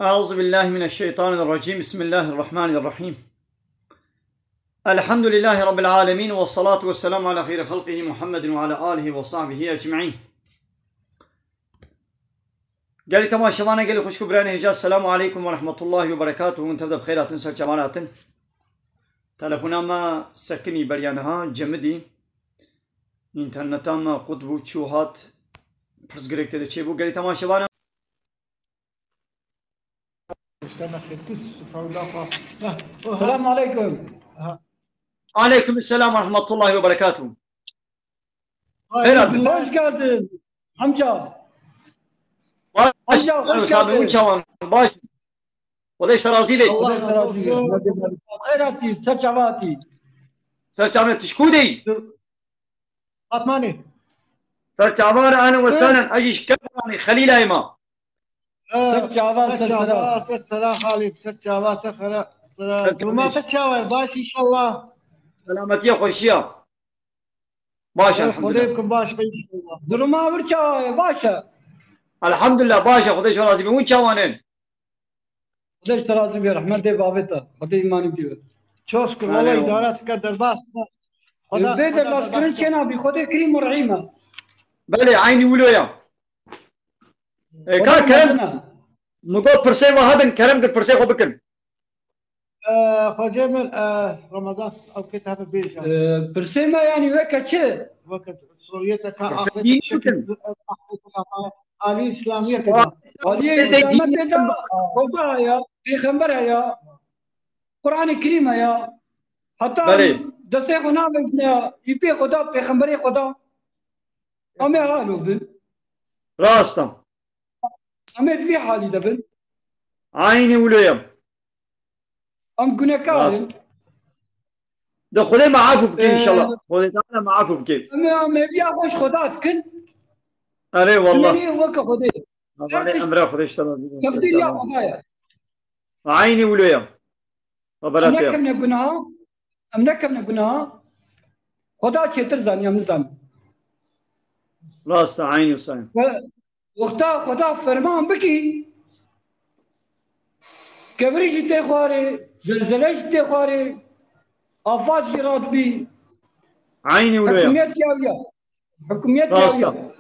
أعوذ بالله من الشيطان الرجيم بسم الله الرحمن الرحيم الحمد لله رب العالمين والصلاة والسلام على خير خلقه محمد وعلى آله وصحبه أجمعين. قال تماشاوانا قال خوشكو براني هجاز السلام عليكم ورحمة الله وبركاته وانت تبدأ بخيرات سر جمالات تلفونا ما سكني بريانها جمدي انترنتا ما قطبو تشوهات فرز قريك تدى چيبو قال تماشاوانا السلام عليكم. عليكم السلام ورحمة الله وبركاته. Hoş geldin amca. Amca hoş geldin. Baş. وليش راضي لي. خيراتي سرچاواتي. سرچاوات تشكودي. عثماني. سرچاوار أنا وسهلا أجيش كبراني خليل أيما. سر خالد سرچاوا سر ما تشاور باش إن شاء الله. سلامتي خوشيا. باشا الحمد لله. خديكم باش إن شاء الله. Duruma vurça başa. الحمد لله باشا خديش راضي بون شوانين. خديش ترازي برحمة بابتا. خدي إيماني بيو. شكر والله إدارات قدر باس. خدا. بيت الأسكرين شنا بخدي كريم ورحيمة. بلي عيني ولويا. كرم. نقول فرسي وهذا كرم قد فرسي خبكن. خجمل رمضان أو كتاب بيجا. فرسي ما يعني وقت شيء. وقت سوريا كأخذ شكل آلي إسلامية كذا. آلي إسلامية كذا. خدا يا في خبر يا قرآن الكريم يا حتى دسته خنا بزنا يبي خدا في خبر خدا. أمي قالوا بن. راستم. أمي في حالي دبن. عيني ولويا. أم كنا كارم. ده خدي معاكم بكي إن شاء الله. خدي تعالى معاكم بكي. أمي في أخوش خدات كن. أري والله. أمي وك خدي. أنا أمره خديش ترى. تفضيل يا خدايا. عيني ولويا. وبركاته. أمنا كم نبنا. خدا شتر زاني أمزان. راست عيني وسين. وقتا خدا فرمان بكي. كبري جتة خواري، زلزلة جتة خواري، آفات جرات بي. عيني ولويا. حكوميات ياويا. حكوميات ياويا.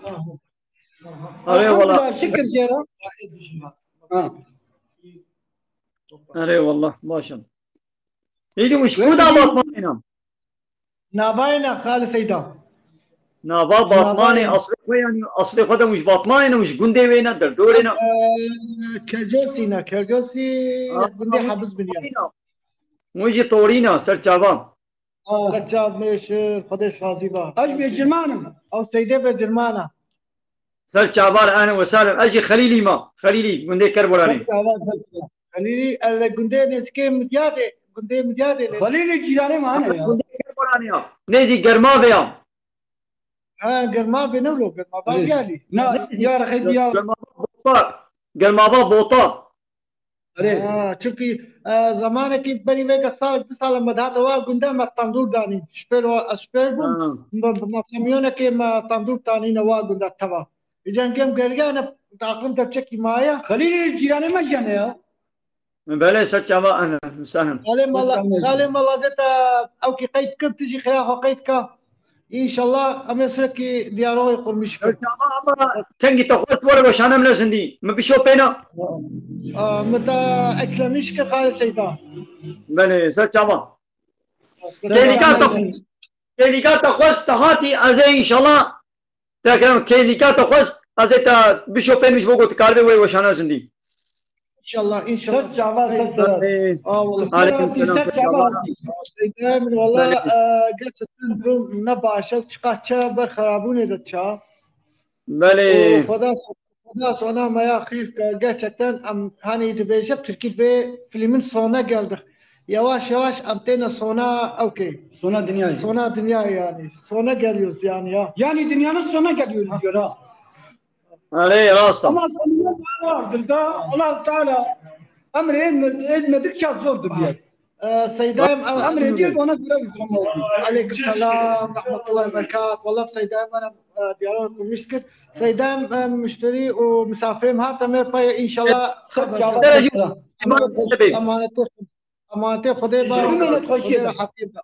أري والله. شكر جرا. أري والله ماشاء. إيدي مش كودا باطمانة. ناباينا خالص سيدا. نابا باطمانة أصلي يعني أصلي خدا مش باطمانة مش جندي وينا دردورنا. كرجوسينا كرجوسي جندي حبس بنيا. مجي طورينا سرچاوان. سرچاو مش خدش راضي با. أش بجرمانة. أو سيدة بجرمانة. سرچاوار أنا وسالم أجي خليلي ما خليلي جندي كربلاني. خليلي الجندي نسكي متيادة جندي متيادة. خليلي جيراني معنا يا. جندي كربلاني. نيجي جرما بيا. قرما بنولو قرما بابيالي. نا يا رخيت يا. قرما بوطا. شوفي زمانك بني ويجا صار 9 لما ده دوا قدام التندور داني شفيرو أشفيرو ما كميونك ما تندور تاني نوا قدام تبا إذا كم قريانا تعقلم تبشكي معايا خليلي جيراني ما جانا يا. بله سرچاوا أنا مساهم. قال الله زت أو كي قيد كم تجي خلاها قيد كا إن شاء الله أمسرك ديارو يقول مشكلة. تنجي تخوت ولا وش أنا ملازندي ما بيشوف بينا. متى أكلمش كقال سيدا. بله سرچاوا. كيليكات تخوست هاتي أزاي إن شاء الله. تكلم كيليكات تخوست أزاي تا بيشوف بين مش بقول تكاربي ولا وش أنا زندي. إن شاء الله إن شاء الله. سرچاوا. والله. عليكم السلام. والله قلت تندرون نبع شقة برخرابون دتشا. بله. خدا صنع ما يا خير قلت أم هني دبيجة تركي به فيلمين صنع قلد يواش أمتنا صنع أوكي. صنع دنيا يعني صنع قليوز يعني يا. يعني دنيانا صنع قليوز يرا. عليه راسته. أما صنع الله تعالى أمر إيه ما تكشف زود بيا. سيدايم أمر جديد وأنا عليكم السلام ورحمة الله وبركاته. والله سيدايم أنا ديالكم مشكل سيدايم مشتري ومسافرين هاتا ما إن شاء الله أمانتي خديبة حبيبة.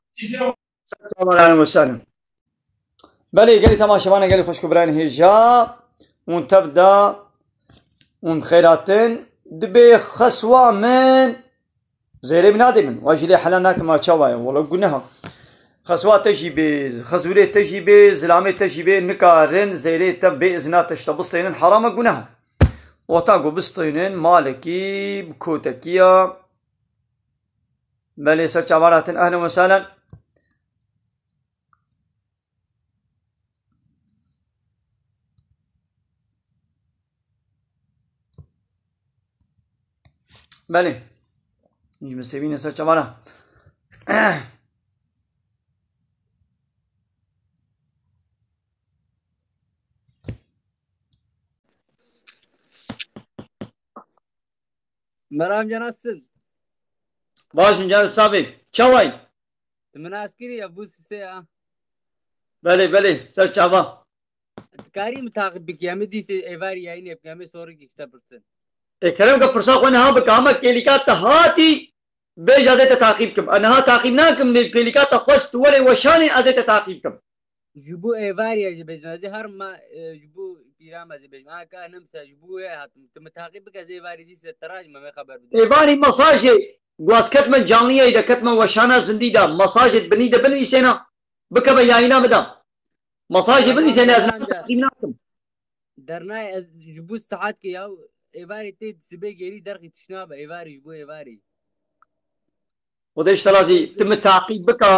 أهلا وسهلا. بله قالي تماشاوانه قالي خوشكو بران هيجا ونتبدا ونخيراتن دبي خسوة من زيري بنادي من واجي لي حلاناك ما تشاوايا والله قلناها خسوة تجي بي خزولي تجي بي زلامي تجي بي نكارن زيري تبي إذنات تشتبسطينن حرام قلناها وطاقو بسطينن مالكي بكوتكيا بله سرچاواناتن أهلا وسهلا. بله اینج مسیبین سر چمانا Meram nasılsın? Başım canı sabi. Çavay. من askeri ya bu size ya. Bele sar çava. Kari mutakip bikiyame dise evari yayın yapıyame sonra kitapırsın. Kerem ka fırsa koyna ha bakamak kelikat hati bejazete takipkim. Anaha takipnakim ne kelikat khost wale washani azete takipkim. Jubu evari ya bejmaze her ma jubu piram az bejma ka namsa jubu ya hatım mutakip bikaze evari dise taraj ma khabar bide. Evari masaje gwas katman canliye ida katman washana zindida masaje beni de beni sena bikaba yayina madam. Masaje beni sena takipnakim. درنای از جبو ساعت که یا ایواری تید سبه گیری درخی تشنابه ایواری جبو ایواری ودش ترازی تم تعقیب بکا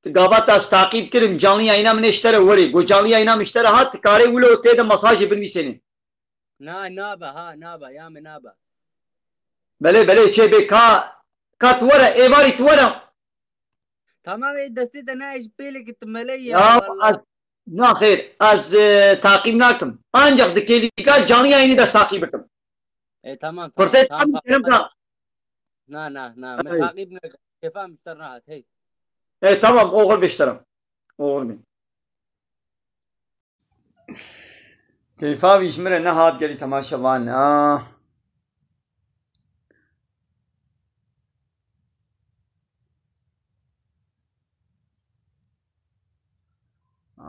تقابات از تعقیب کرم جانلی اینا من اشتره ولی گو جانلی اینا مشتره هات کاری ولو تید مساج بنویسنی نه نابه ها نابه یا من نابه بله چه به کا توره ایواری توره تمام دستی تنایش پیله که تملی یا نه خیر از تعقیب نکم ancak دکیلیکا جانلی اینی دست تعقیب کم تمام فرصت کنم نه من تعقیب نکم کفام اشتر راحت هی tamam oğul beşterim oğul min keyfa bişmire ne hat geli tamaşavan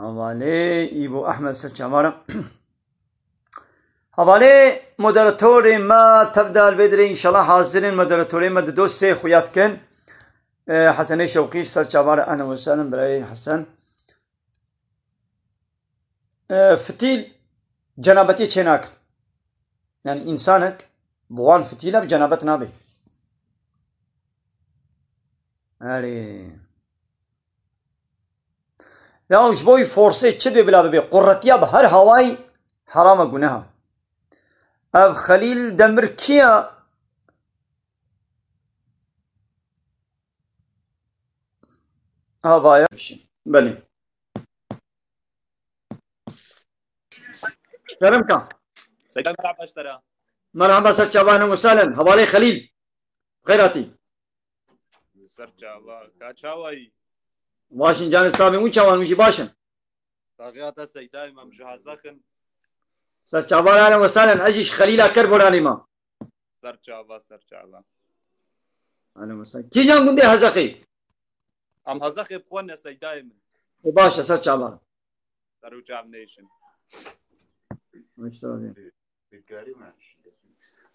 حواله ایبو احمد سرچمارا حواله مدراتوری ما تبدأ البدري ان شاء الله حاضرين مدراتوری ما دو سه خویات کن حسن شوقی سرچمارا اهلا وسهلا برای حسن فتیل جنابتی چناک yani insanık buğan fitiyle bir cenabet nabi yani ya uş boy forse çibe bila be qurratiya be her havai harama gunaha ab Khalil Demir kiya abaya beli Kerem kan سيدنا مرحبا اشترى مرحبا سرچاوان وسهلا حواله خليل خيراتي سرچاوا كاچاوي باشن جان اسلامي اون چاوان مشي باشن طاغيات سيدنا امام جهازخن سرچاوان اهلا وسهلا اجيش خليل اكر براني ما سرچاوا اهلا وسهلا كي جان گوندي هزقي ام هزخ بقونا سيدنا باشا سرچاوان دارو جام نيشن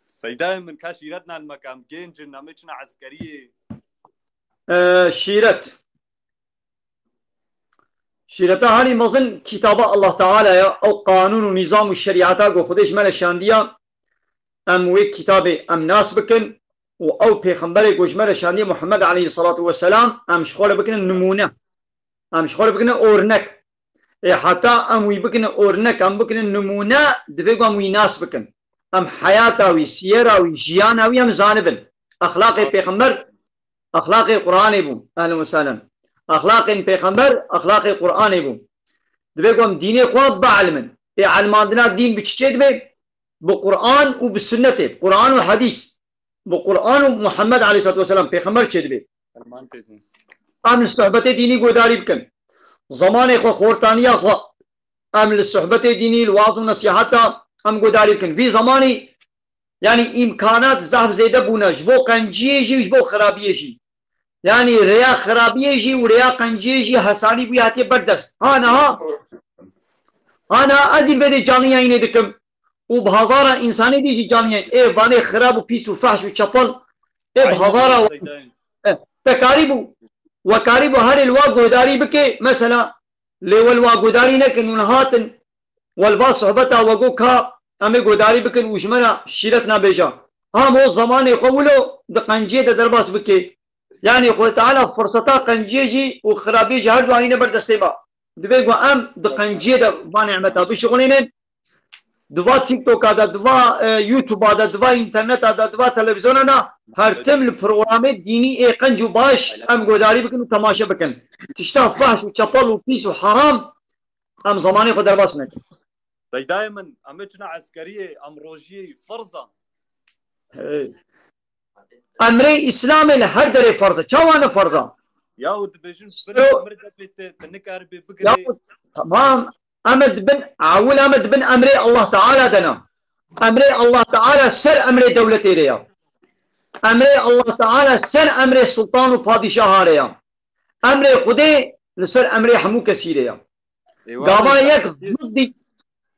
سيدنا من كاشيرتنا المقام جنج نمتنا عسكريه شیرتا هانی مزن کتاب الله تعالی او قانون و نظام و شریعتا گو خودش مل شاندیا ام وی کتاب ام ناس بکن و او پیغمبر گوشمر شاندی محمد علیه الصلاة والسلام ام شخول بکن نمونه ام شخول بکن اورنک حتی ام وی بکن اورنک ام بکن نمونه دبیگو ام وی ناس بکن ام حیاتاوی سیراوی جیاناوی ام زانبن اخلاق پیغمبر اخلاق قرآن بو اهلا وسهلا اخلاق پیغمبر اخلاق قرآن بو دبیگم دینی خواب بعلمن علماندنا دین بچه دبی بقرآن و بسنت قرآن و حدیث بقرآن و محمد علیه الصلاة والسلام پیغمبر چه دبی ام الصحبت دینی گوداری بکن زمان خو خورتانیا خو ام الصحبت دینی الواز و نصیحتا ام گوداری بکن في زمانی يعني امكانات زحف زيده بوناش بو قنجيجي وش بو خرابيجي يعني ريا خرابيجي وريا قنجيجي حساني بياتي بردست انا ازي بدي جانيا يني دكم وبهزارة انساني دي جانيا ايه فاني خراب وبيس وفحش وشطل ايه بهزارة تكاريبو وكاريبو هر الواقو داري بكي مثلا لو الواقو داري نكن ونهاتن والبا صحبتا وقوكا امي قداري بكن وشمنا شيرتنا بيجا هم هو زمان يقولوا ده قنجيه ده درباس بكي يعني يقول تعالى فرصتا قنجيجي وخرابيجي هر دواهين بردستيبا دبيقوا ام ده قنجيه ده باني عمتا بشغلين دوا تيك توك هذا دوا يوتيوب هذا دوا انترنت هذا دوا تلفزيون هذا هر تم البروغرام ديني اي قنجو باش ام قداري بكن وتماشا بكن تشتاف فحش وشطل وبيس وحرام ام زماني خو درباس نكن دائما امتنا عسكريه امروجيه فرضه امري اسلامي لهر دري فرضه چوانا فرضه يا ود بيجن امر دبت تنكر ببقري تمام امد بن عول امد بن امري الله تعالى دنا امري الله تعالى سر امري دولتي ريا امري الله تعالى سر امري سلطان وبادشاه ريا امري خدي لسر امري حمو كثير قابا يك ضدي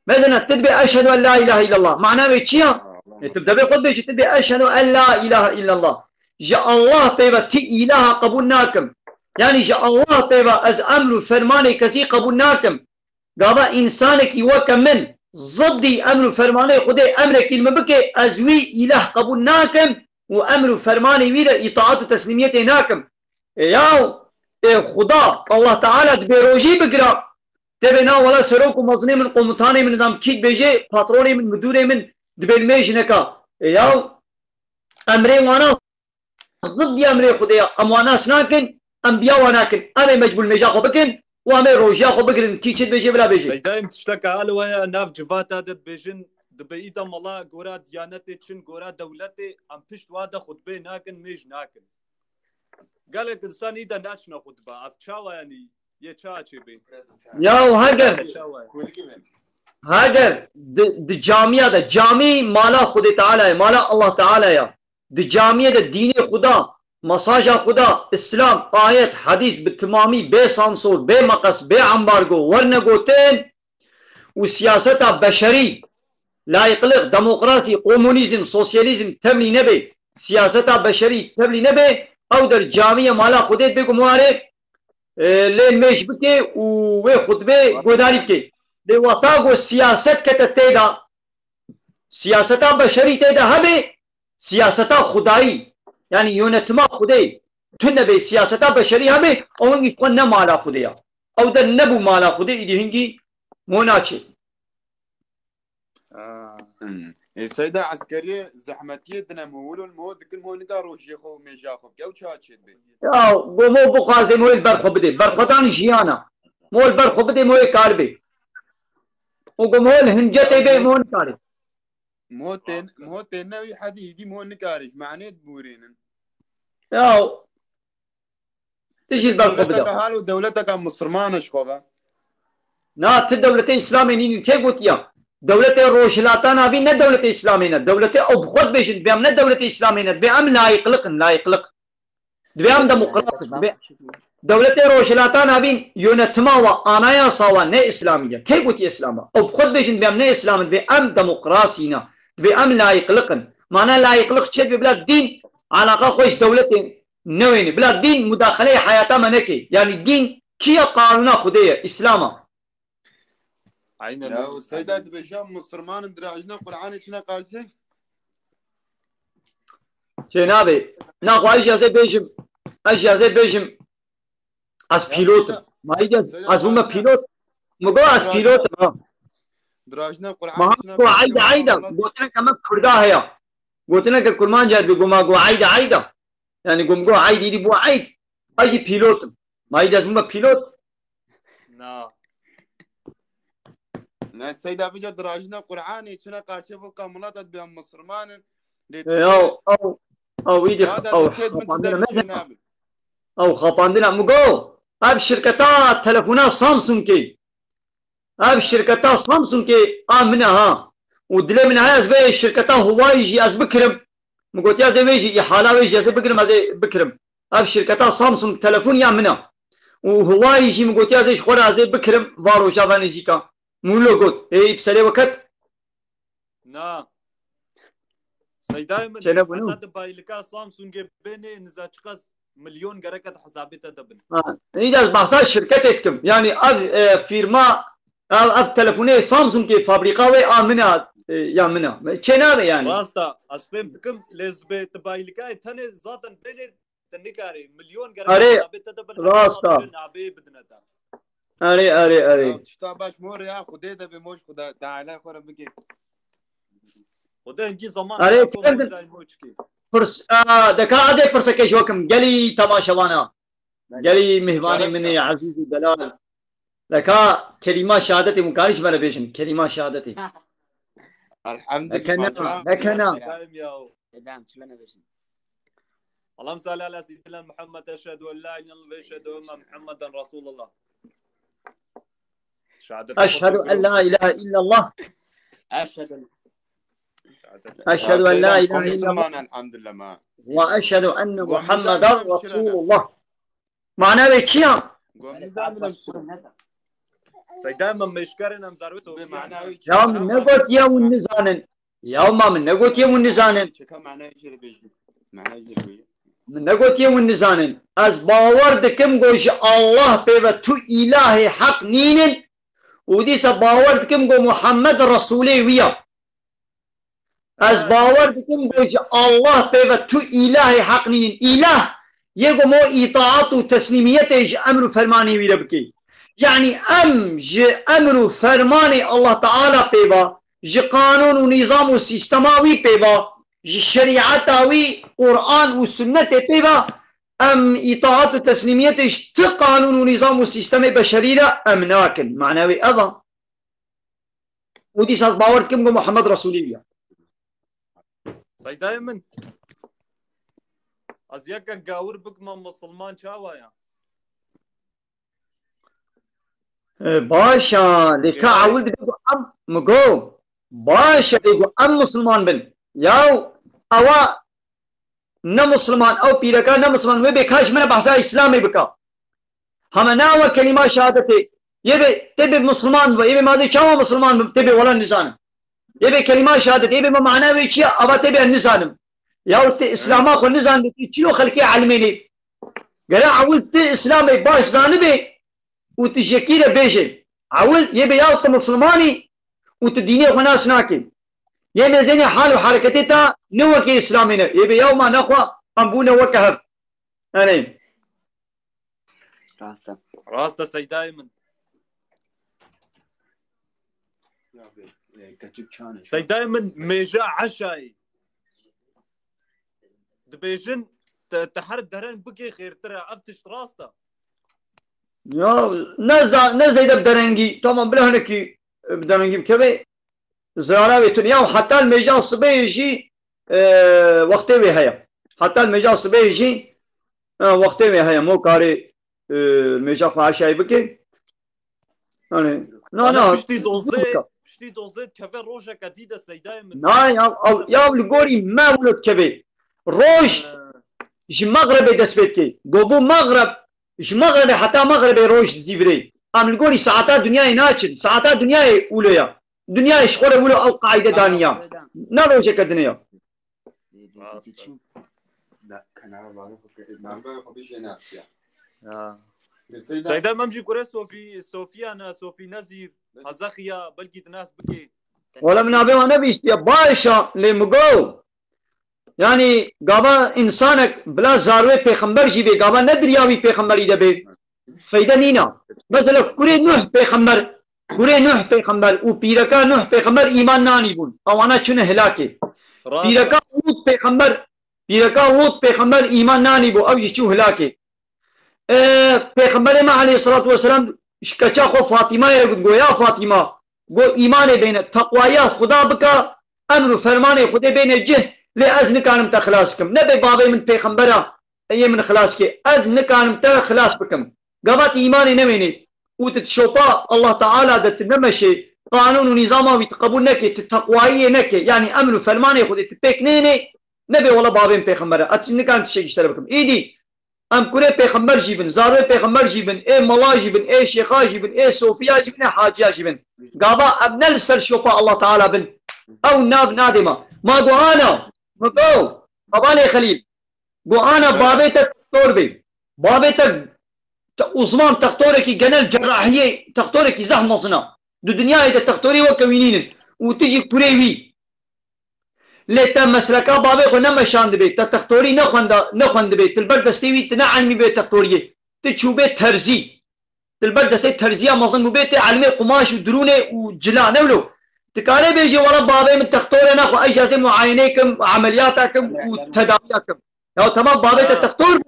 مثلا تدبي اشهد ان لا اله الا الله معناه بيتشيا تبدا بخد بيجي تدبي اشهد ان لا اله الا الله جاء الله طيبه تي اله قبولناكم يعني جاء الله طيبه از امر فرماني كسي قبولناكم قابا انسانك يوكم من ضدي امر فرماني خدي امر كلمه بكي ازوي اله قبولناكم وامر فرماني وير اطاعه وتسليميته ناكم يا خدا الله تعالى بروجي بقرا تبنا ولا سروك ومظني من قومتاني من نظام كيك بيجي باتروني من مدوري من دبل ميجنكا يا امري وانا ضد امري خديا ام وانا سناكن انبياء وناكن انا مجبول ميجا خو بكن وامي روجا خو بكن كيك بيجي بلا بيجي دايم تشتكى على ويا ناف جفاتا دد بيجن دبيدا ملا غورا ديانتي تشن غورا دولتي ام بشت وادا خطبه ناكن ميج ناكن قال لك انسان اذا ناشنا خطبه افتشاوا يعني ياو هاجر د جامعه ده جامع مالا خود تعالى مالا الله تعالى يا د جامعه ده دين خدا مساجا خدا اسلام آيات حديث بالتمامي بي سانسور بي مقص بي امبارغو ورنغوتين وسياسة بشري لا يقلق ديمقراطي كومونيزم سوسياليزم تبلي نبي سياسة بشري تبلي نبي او در جامعه مالا خودت بيكو معارف لين مش بكي وخطبه قداري بكي دي وطاقو سياسات كتتيدا سياستا بشري تيدا هبي سياستا خداي يعني يونتما خداي تنبي سياستا بشري هبي او انجي قلنا مالا خدايا او دا نبو مالا خداي دي هنجي موناتشي السيدة عسكرية زحمتية دنا مولو المود كل مو ندارو شيخو ميجاخو كيو تشاتشيد بي يا مو بقازي مو البرخو بدي برخوتان جيانا مو البرخو بدي مو كاربي وقمو الهنجتي بي مو نكاري موتين نوي حديدي مو نكاريش معنى بورين يا تجي البرخو بدي هالو دولتك مسلمانش خوبا نا تدولتين اسلامي نين تيغوت يا دولة روشلاتان هذه نه دولة إسلامية دولة أو بخود بيجن بيام نه دولة إسلامية بيام لا يقلق بيام ديمقراطي دولة روشلاتان هذه يونتما وأنايا سوا نه إسلامية كيف قلت إسلام أو بخود بيجن بيام نه إسلام بيام ديمقراطينا بيام لا يقلق معناه لا يقلق شيء بلا دين علاقة خوش دولة نوين بلا دين مداخلة حياتها منكي يعني دين كيا قانونا خديه إسلاما يا السيدات بشام مسلمان دراجنا قرآن شنا قالسه جنابي ناخو اجازه بيجم از بيلوت ما يجي از بوما بيلوت مگو از بيلوت دراجنا قرآن شنا ما عايده قلتنا كمان فردا هيا قلتنا كرمان جاد بيقوما قو عايده يعني قوم قو عايد يدي بو عايد اجي بيلوت ما يجي از بوما بيلوت نا السيدة بيجا دراجنا قرآني كنا قارشة فوق ملاتات بهم مسلمان او ايدي او او خاپاندنا مگو اب شرکتا تلفونا سامسونگ کی اب شرکتا سامسونگ کی امنه ها ودل من هاز به شركتا هواي يجي از بكرم مقلت يا زي يجي حالا يجي از بكرم از بكرم اب شركتا سامسونج تلفون يا منا وهواي يجي مقلت يا زي خورا از بكرم فارو شافان يجي كا مولو قلت اي بسالي وقت نعم سيداي من حتى بايلكا سامسونج بيني نزاچقاس مليون غركت حسابته دبن اذا بحث شركتكم يعني اب فيرما اب تلفوني سامسونج كي فابريكاوي امنه يا منا كنا يعني راستا اسفهمتكم ليز بايلكا تاني زادن بين تنكاري مليون غركت حسابته دبن راستا نابي بدنتا اري تشتا مور يا خدي ده بموش خدا تعالى خورا بكي وده انجي زمان اري فرس دكا ازي فرسكش وكم قالي تماشوانا قالي مهباني مني عزيزي دلال لكا كلمة شهادتي مكارش بلا بيشن كلمة شهادتي الحمد لله لكنا اللهم صل على سيدنا محمد اشهد ان لا اله الا الله واشهد ان محمدا رسول الله اشهد ان لا اله الا الله اشهد ان لا اله الا الله الحمد لله ما واشهد ان محمدا رسول الله معناه بكيا سيدايما مشكرنا مزاروتو بمعنى يوم نقول يوم النزانن يوم ما من نقول يوم النزانن من نقول يوم النزانن از باور دكم قوش الله بيبا تو إله حق نينن وديس باور دكم قو محمد رسولي ويا از باور دكم قوش الله بيبا تو إله حق نينن إله يقو مو إطاعت وتسليميته يج أمر فرماني ويا بكي يعني أمر فرماني الله تعالى بيبا جي قانون ونظام وسيستماوي بيبا جي شريعتاوي قرآن وسنة بيبا أم إطاعت وتسليميته يج قانون ونظام وسيستم بشريرة أم ناكل معناوي أضا ودي ساس باورتكم محمد رسول الله سيداي من أزياك قاور بكما مسلمان شاوايا باشا لكا عود بيقو أم مقو باشا بيقو أم مسلمان بن ياو أوا نمسلمان أو بيركا نمسلمان وبيكاش من بحثا إسلامي بكا هما ناوى كلمة شهادتي يبي تبي مسلمان يبي ماذا شاوى مسلمان تبي ولا نسان يبي كلمة شهادتي يبي ما معناه ويشيا أبا تبي النسان ياو إسلاما خل نسان تشيلو خلكي علميني قال عود إسلامي باش زانبي وتشكيله بيجي عاوز يبي ياوط مسلماني وتديني وناس ناكي يبي زيني حال وحركتها نوكي اسلامنا يبي يوم نقوى امبونا وكهر انا راستا سيداي من سيداي من ميجا عشاي دبيجن تحر درن بكي خير ترى افتش راستا يا نزا إذا بدرنجي طبعا بلا هناك بدرنجي بكبي زرارة بتنيا وحتى المجال الصبي يجي وقته بهاي حتى المجال الصبي يجي وقته بهاي مو كاري المجال فعشاي بكي يعني لا بشتي دوزيت كفي روجا كديدة سيداي من لا يا الجوري ما ولد كبي روج مغربي دسبتكي قبو مغرب إيش مغربي حتى مغربي روج زيفري أم نقولي ساعات دنياي ناتشل ساعات دنياي أولياء دنياي شغل أولى أو قاعدة دانية نروج كدنيا سيدا ممجي كوري صوفي أنا صوفي نزير هزاخيا بلقي الناس بكي ولا من أبي وأنا بيشتي باشا لمقو يعني قابا إنسانك بلا زاروي پیغمبر جي بي قابا ندرياوي پیغمبر إذا بي فايدة نينا مثلا كوري نوح پیغمبر كوري نوح پیغمبر و بيركا نوح پیغمبر إيمان ناني بون أو أنا چون هلاكي بيركا لوط پیغمبر إيمان ناني بو أو يشو هلاكي پیغمبر ما عليه الصلاة والسلام شكچا خو فاطمة يقول يا فاطمة قو إيمان بين تقوى خدا بكا أمر فرمان خدا بين جه لأزن كانم تخلاصكم نبي بابي من پیغمبرا اي من خلاص كي از نكان متى خلاص بكم قبات ايماني نميني وتتشوفا الله تعالى دت نمشي قانون ونظام ويتقبل نكي تتقوائي نكي يعني امن وفرمان ياخذ تبيك نيني نبي والله بابين بيغمبر نكان تشي اشتري بكم ايدي ام كوري بيغمبر جيبن زارو بيغمبر جيبن اي ملا جيبن اي شيخا جيبن اي صوفيا جيبن حاجيا جيبن قابا ابن السر شوفا الله تعالى بن او ناب نادمه ما قو انا مقو ابالي خليل قو انا بابيتك تختور بي بابيتك عثمان تختورك جنال جراحيه تختورك زحمه صنا دو دنيا اذا تختوري وكوينين وتجي كوريوي لتا مسلكا بابي خو نمشاند بيت تختوري نخوند بيت البردستيوي تنعلمي بيت تختوريه تشوبي ترزي البردستي ترزيه مظن بيت علمي قماش ودرونه وجلانه ولو تكاري بيجي ورا بابي من تختوري ناخو اجازه معاينيكم عملياتكم وتداوياتكم لو تمام بابي تختور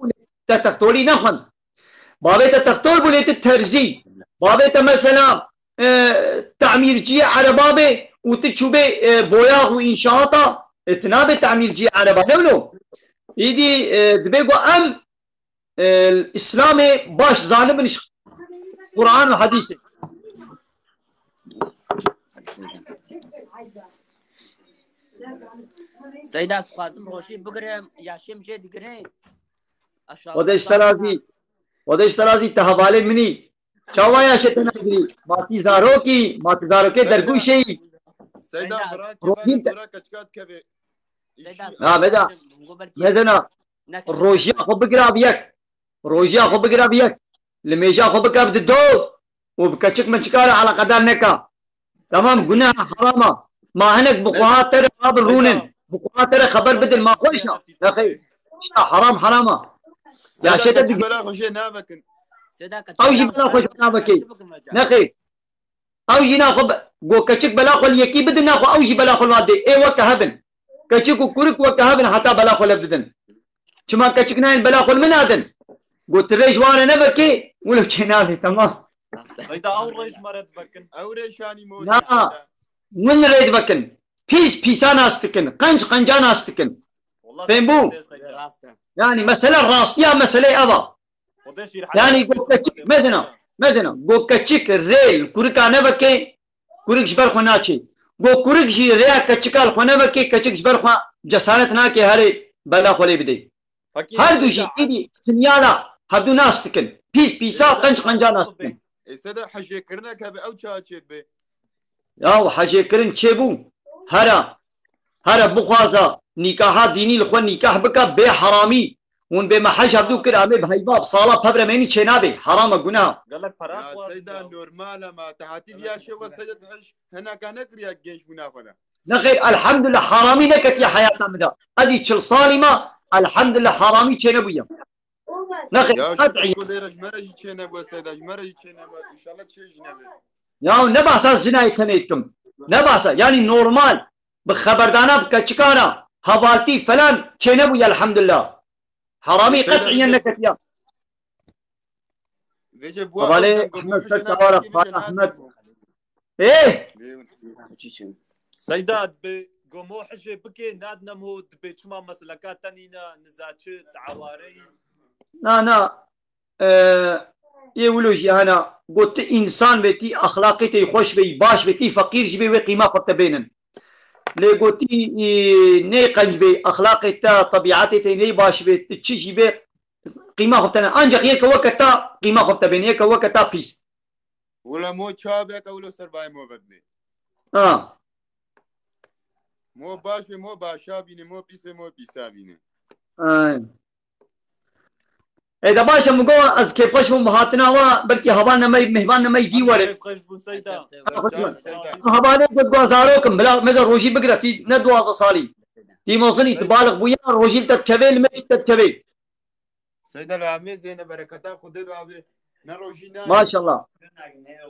تختوري نخوند بابي تختور بوليت الترزي بابي مثلا تعمير جي على بابي وتشوبي بوياغ وانشاءاتا تنابي تعمير جي على بابي نو يدي دبيقو ام الاسلامي باش زانب نش قرآن وحديث سيدا سخازم روشي بقرم ياشم جي دقرين وده اشترازي تحوالي مني شاوا يا شتنا دي ماتي زارو کی مات زارو کے درگوی شي سيدا براك كاتشكات كبي بدا مثلا روجيا خو بقرا بيك روجيا خو بقرا بيك لميجا خو بكاب دو وبكچك منشكال على قدر نكا تمام گناه حرامه ما هنك بقواتر قابل رونن بقواتر خبر بدل ما خوشا يا اخي حرامه يا شتا بلا خوشي نابك او جي بلا خوش نابك نخي او جي ناخو گو كچك بلا خو يكي بدل ناخو او جي بلا خو وادي اي وقت هبن كچك كورك وقت هبن حتى بلا خو لبدن چما كچك ناين بلا خو منادن قلت ريش وانا نبكي ولو شنالي تمام سيدا او ريش مرد بكن او ريشاني موت لا من ريد بكن بيسان استكن قنجان استكن فهمو يعني مسألة راستية مسألة أبا يعني قوكتشك مثلا قوكتشك الريل كوريكا نبكي كوريك شبر خناتشي قو كوريك جي ريا كتشكال خنبكي كتشك شبر خنا جسارت ناكي هاري بلا خولي بدي هر دوشي إيدي سنيالا هدو ناس تكن بيسا قنجان استكن سيدا حاجة كرنك هبي او تشاهد بي ياو حاجة كرن چيبو هرا بخوازا نكاح ديني الخوان نكاح بكا بي حرامي ون بي محاج هبدو كرامي بهيباب صالة ببرا ميني چنابي حرام قناه قالك يا سيدا نورمالا ما تحاتي بيا شو سيدا تحش هنا كان كريا جيش منافنا نغير الحمد لله حرامي نكت يا حياة مدا ادي تشل صالمة الحمد لله حرامي چنبويا نغير قطعي مرج چنبو سيدا مرج چنبو ان شاء الله تشي جنبه ياو نباسا زناي كنيتكم نباسا يعني نورمال بخبردانا بكچكانا حوالتي فلان چنبويا الحمد لله حرامي قطعيا نكت يا حوالي احمد فتوارا فان احمد ايه سيدات بقومو حشي بكي ناد نمو دبي شما مسلكات تانينا نزاتشت عواري نا يولوجي انا قلت انسان بيتي اخلاقيتي خوش بي باش بيتي فقير جبي وقيمه قد بينن لي قلتي ني قنجبي اخلاقيتا طبيعتي ني باش بيت تشي بي قيمه قد انجا هيك وقتا قيمه قد بين هيك وقتا بيس ولا مو تشابك ولا سرباي مو بدني مو باش بي مو باشا بيني مو بيسا بيني اذا باشا مقوى از كيف خوش مهاتنا وا بلكي هبان نمي مهبان نمي دي ورد هبان قد غزاروكم بلا مزر روجي بقرتي ندواز صالي تي موصلي تبالغ بويا روجي تتكبي المي تتكبي سيدنا العمي زين بركاته خذ له ابي نروجينا ما شاء الله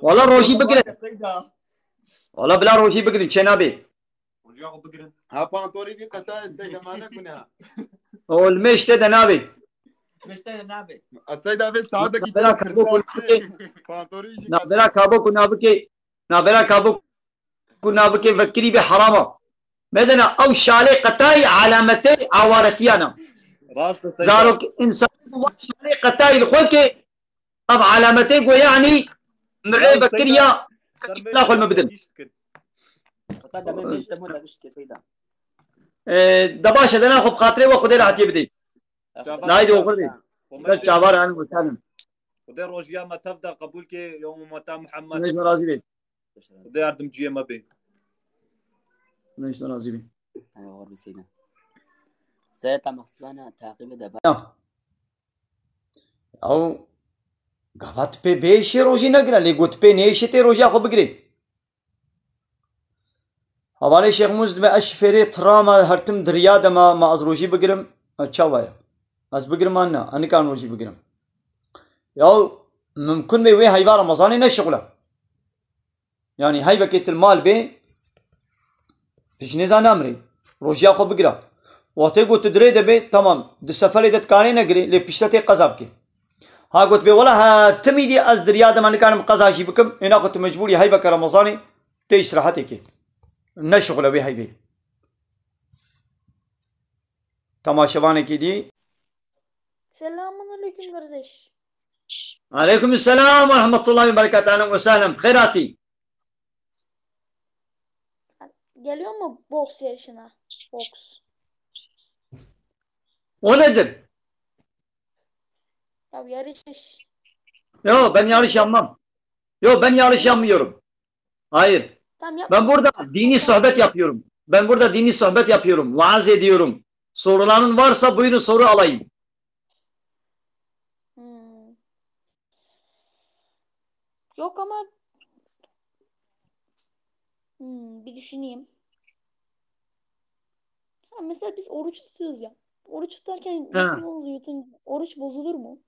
والله روجي بقرت والله بلا روجي بقرت شنابي ها بانطوري في قطاع السيدة ما نكونها والمش تدا نابي السيدة في السعودة بلا كابو بلا كابو بلا كابو كنا بكي فكري بحرامة مثلا او شالي قطاي علامتي عوارتيانا راست سيدا زارك إنسان وشاني قتايل خوكي أب علامتك ويعني مرعي يا سيدا بكريا سر لا خل ما ميش بدن يشتكن وطا دمي مش دمو دقشت كسيدا دباشة دنا خب خاطري وخذي راحتي بدي لا يدو خذي قال شعبار عن مسالم ودي روجيا ما تبدا قبول كي يوم متى محمد ليش راضي بي ودي اردم جيه ما بي ليش راضي بي انا غور بسيدا سيطا مقصبانا تعقيب دبا أو قابات بي بيشي روجي نقرا اللي قلت بي نيشتي روجي أخو بقري حوالي شيخ مزد أشفري تراما هرتم دريادة ما أزروجي بقرم أتشاوايا أز بقرم أنا كان روجي بقرم ياو ممكن بي وي هايبا رمضاني نشغله يعني هاي بكيت المال بي فيش نزان أمري روجي أخو بقرا وقتی قلت دري دبي تمام دي سفر دت كاني نقري لي بيشتي قذابكي ها قلت بي والله هرتمي دي از دريادة ما كان مقذا شي بكم هنا كنت مجبوري هاي بك رمضاني تيش راحتك نشغله بي هاي بي تماشوانه کی دي Selamünaleyküm kardeş. عليكم السلام ورحمة الله وبركاته أهلا وسهلا بخيراتي Geliyor mu boks yarışına? Boks. o nedir? Ya yarış. Yo ben yarış yapmam. Yo ben yarış yapmıyorum. Hayır. Tamam yap. Ben burada dini sohbet yapıyorum. Ben burada dini sohbet yapıyorum. Vaaz ediyorum. Soruların varsa buyurun soru alayım. Yok ama bir düşüneyim. Ha, mesela biz oruç tutuyoruz ya. Oruç tutarken yutun oruç bozulur mu?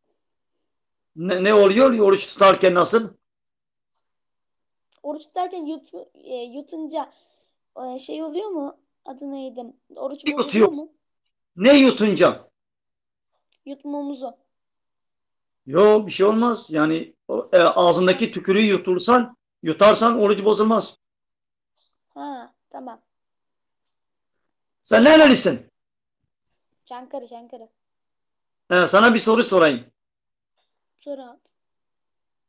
Ne oluyor oruç tutarken nasıl? Oruç tutarken yutunca şey oluyor mu? Adı neydi? Oruç bozuluyor Yutuyoruz. mu? Ne yutunca? Yutmamızı. Yok bir şey olmaz. Yani ağzındaki tükürüğü yutarsan oruç bozulmaz. Ha tamam. Sen nerelisin? Çankırı. Sana bir soru sorayım. Sor abi.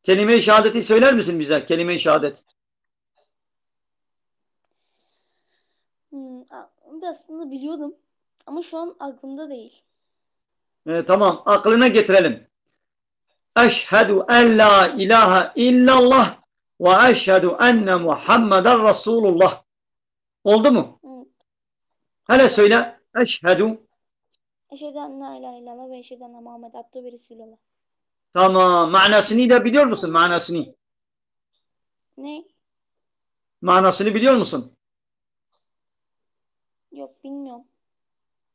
Kelime-i şehadeti söyler misin bize? Kelime-i şehadet. Aslında biliyordum. Ama şu an aklımda değil. Tamam. Aklına getirelim. Eşhedü en la ilahe illallah ve eşhedü enne Muhammeden Resulullah. Oldu mu? Hele söyle. Eşhedü. Eşhedü en la ilahe illallah ve eşhedü enne Muhammed abdühü ve resulullah. Tamam. Manasını da biliyor musun? Manasını. Ne? Manasını biliyor musun? Yok bilmiyorum.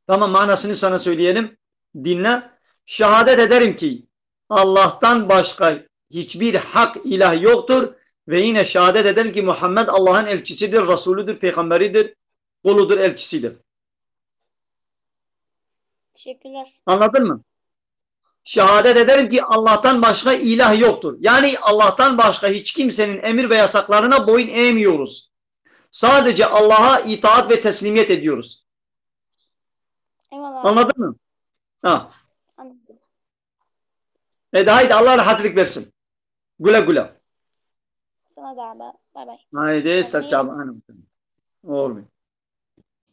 Tamam manasını sana söyleyelim. Dinle. Şehadet ederim ki Allah'tan başka hiçbir hak ilah yoktur ve yine şehadet ederim ki Muhammed Allah'ın elçisidir, Resulüdür, peygamberidir, kuludur, elçisidir. Teşekkürler. Anladın mı? Şehadet ederim ki Allah'tan başka ilah yoktur. Yani Allah'tan başka hiç kimsenin emir ve yasaklarına boyun eğmiyoruz. Sadece Allah'a itaat ve teslimiyet ediyoruz. Eyvallah. Anladın mı? Ha. Anladım. Haydi Allah rahatlık versin. Güle güle. Sana da abi. Bay bay. Haydi serçam hanım. Olmuyor.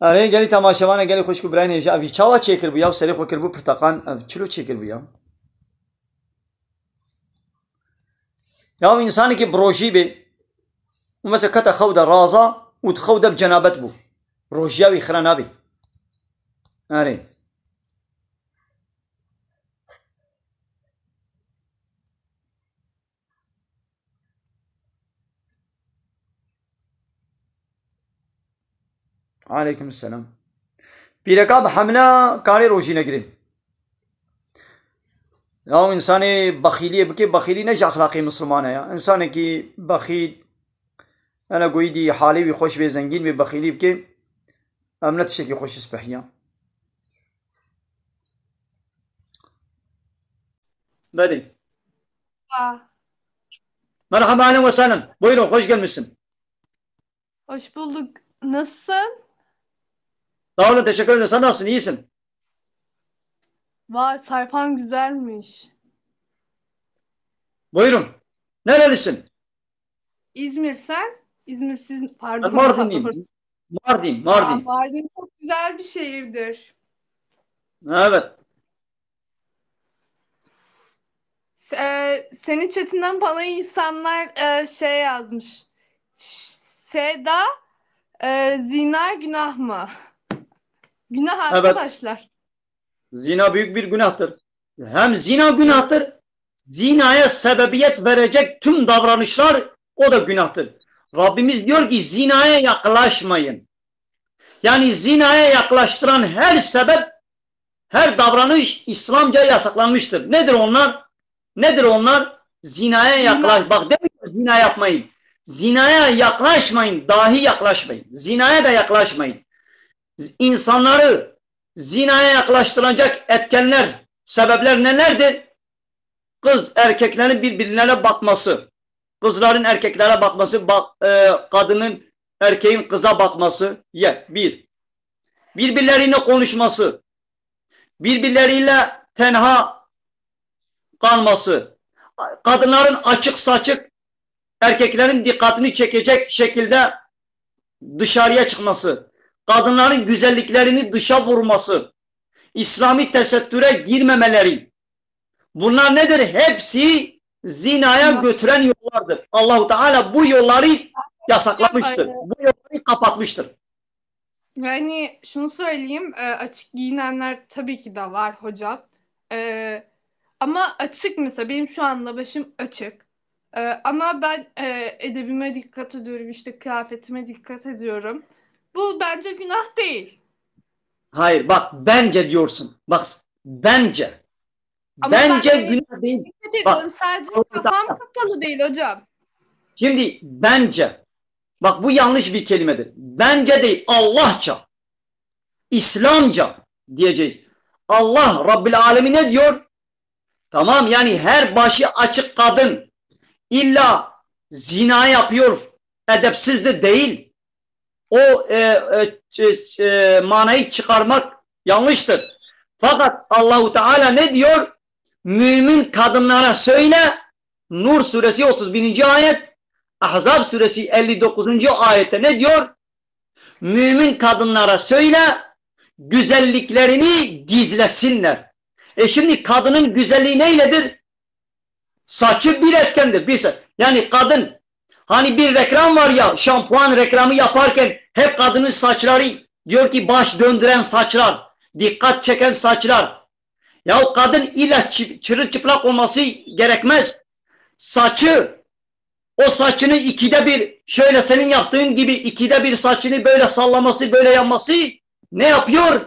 Araya geli tamaşavana geli خوشکو برای نیجا اوی چاوا چیکر بیا و سری خو کر بو پرتقان چلو چیکر بیا یا انسانی که بروجی به و مثلا کتا خوده رازا و تخوده بجنابت بو روجیاوی خرنا بی آره عليكم السلام بيركاب حملة كاري روجي نجرين او انساني بخيلية بكي بخيلي نجا اخلاقي مسلمانة يا انساني كي بخيل انا قويدي حالي بيخوش بي زنجين بي بخيلي بكي امنت شكي خوش اسبحيا بدي مرحبا اهلا وسهلا buyurun hoş gelmişsin. Hoş bulduk. Nasılsın? Sağ olun teşekkür ederim. Sen nasılsın? İyisin? Vay sayfan güzelmiş. Buyurun. Nerelisin? İzmir sen? İzmir siz Ben pardon daha doğrusu. Mardinliyim. Mardin, Aa, Mardin. Mardin çok güzel bir şehirdir. Evet. Senin chatinden bana insanlar şey yazmış. Seda zina günah mı? Günah Evet. arkadaşlar. Zina büyük bir günahtır. Hem zina günahtır, zinaya sebebiyet verecek tüm davranışlar o da günahtır. Rabbimiz diyor ki zinaya yaklaşmayın. Yani zinaya yaklaştıran her sebep, her davranış İslamca yasaklanmıştır. Nedir onlar? Nedir onlar? Zinaya yaklaş. Bak demiyor zina yapmayın. Zinaya yaklaşmayın. Dahi yaklaşmayın. Zinaya da yaklaşmayın. İnsanları zinaya yaklaştıracak etkenler, sebepler nelerdir? Kız erkeklerin birbirlerine bakması, kızların erkeklere bakması, kadının erkeğin kıza bakması, bir. Birbirleriyle konuşması, birbirleriyle tenha kalması, kadınların açık saçık, erkeklerin dikkatini çekecek şekilde dışarıya çıkması, kadınların güzelliklerini dışa vurması, İslami tesettüre girmemeleri, bunlar nedir? Hepsi zinaya götüren yollardır. Allahu Teala bu yolları yasaklamıştır. Bu yolları kapatmıştır. Yani şunu söyleyeyim, açık giyinenler tabii ki de var hocam. Ama açık mesela benim şu anda başım açık. Ama ben edebime dikkat ediyorum, işte kıyafetime dikkat ediyorum. Bu bence günah değil. Hayır bak bence diyorsun. Bak bence. Ama Bence ben günah değil. dikkat ediyorum. Bak Sadece kafam kapalı değil hocam. şimdi bence. Bak bu yanlış bir kelimedir. Bence değil. Allahça. İslamca diyeceğiz. Allah Rabbil Alemin ne diyor? Tamam yani her başı açık kadın illa zina yapıyor. Edepsiz de değil. O manayı çıkarmak yanlıştır. Fakat Allahu Teala ne diyor? Mümin kadınlara söyle. Nur suresi 31. ayet, Ahzab suresi 59. ayette ne diyor? Mümin kadınlara söyle, güzelliklerini gizlesinler. Şimdi kadının güzelliği neyledir? Saçı bir etkendir. Yani kadın, hani bir reklam var ya, şampuan reklamı yaparken hep kadının saçları diyor ki baş döndüren saçlar, dikkat çeken saçlar. Ya o kadın illa çırılçıplak olması gerekmez. Saçı, o saçını ikide bir, şöyle senin yaptığın gibi ikide bir saçını böyle sallaması, böyle yapması ne yapıyor?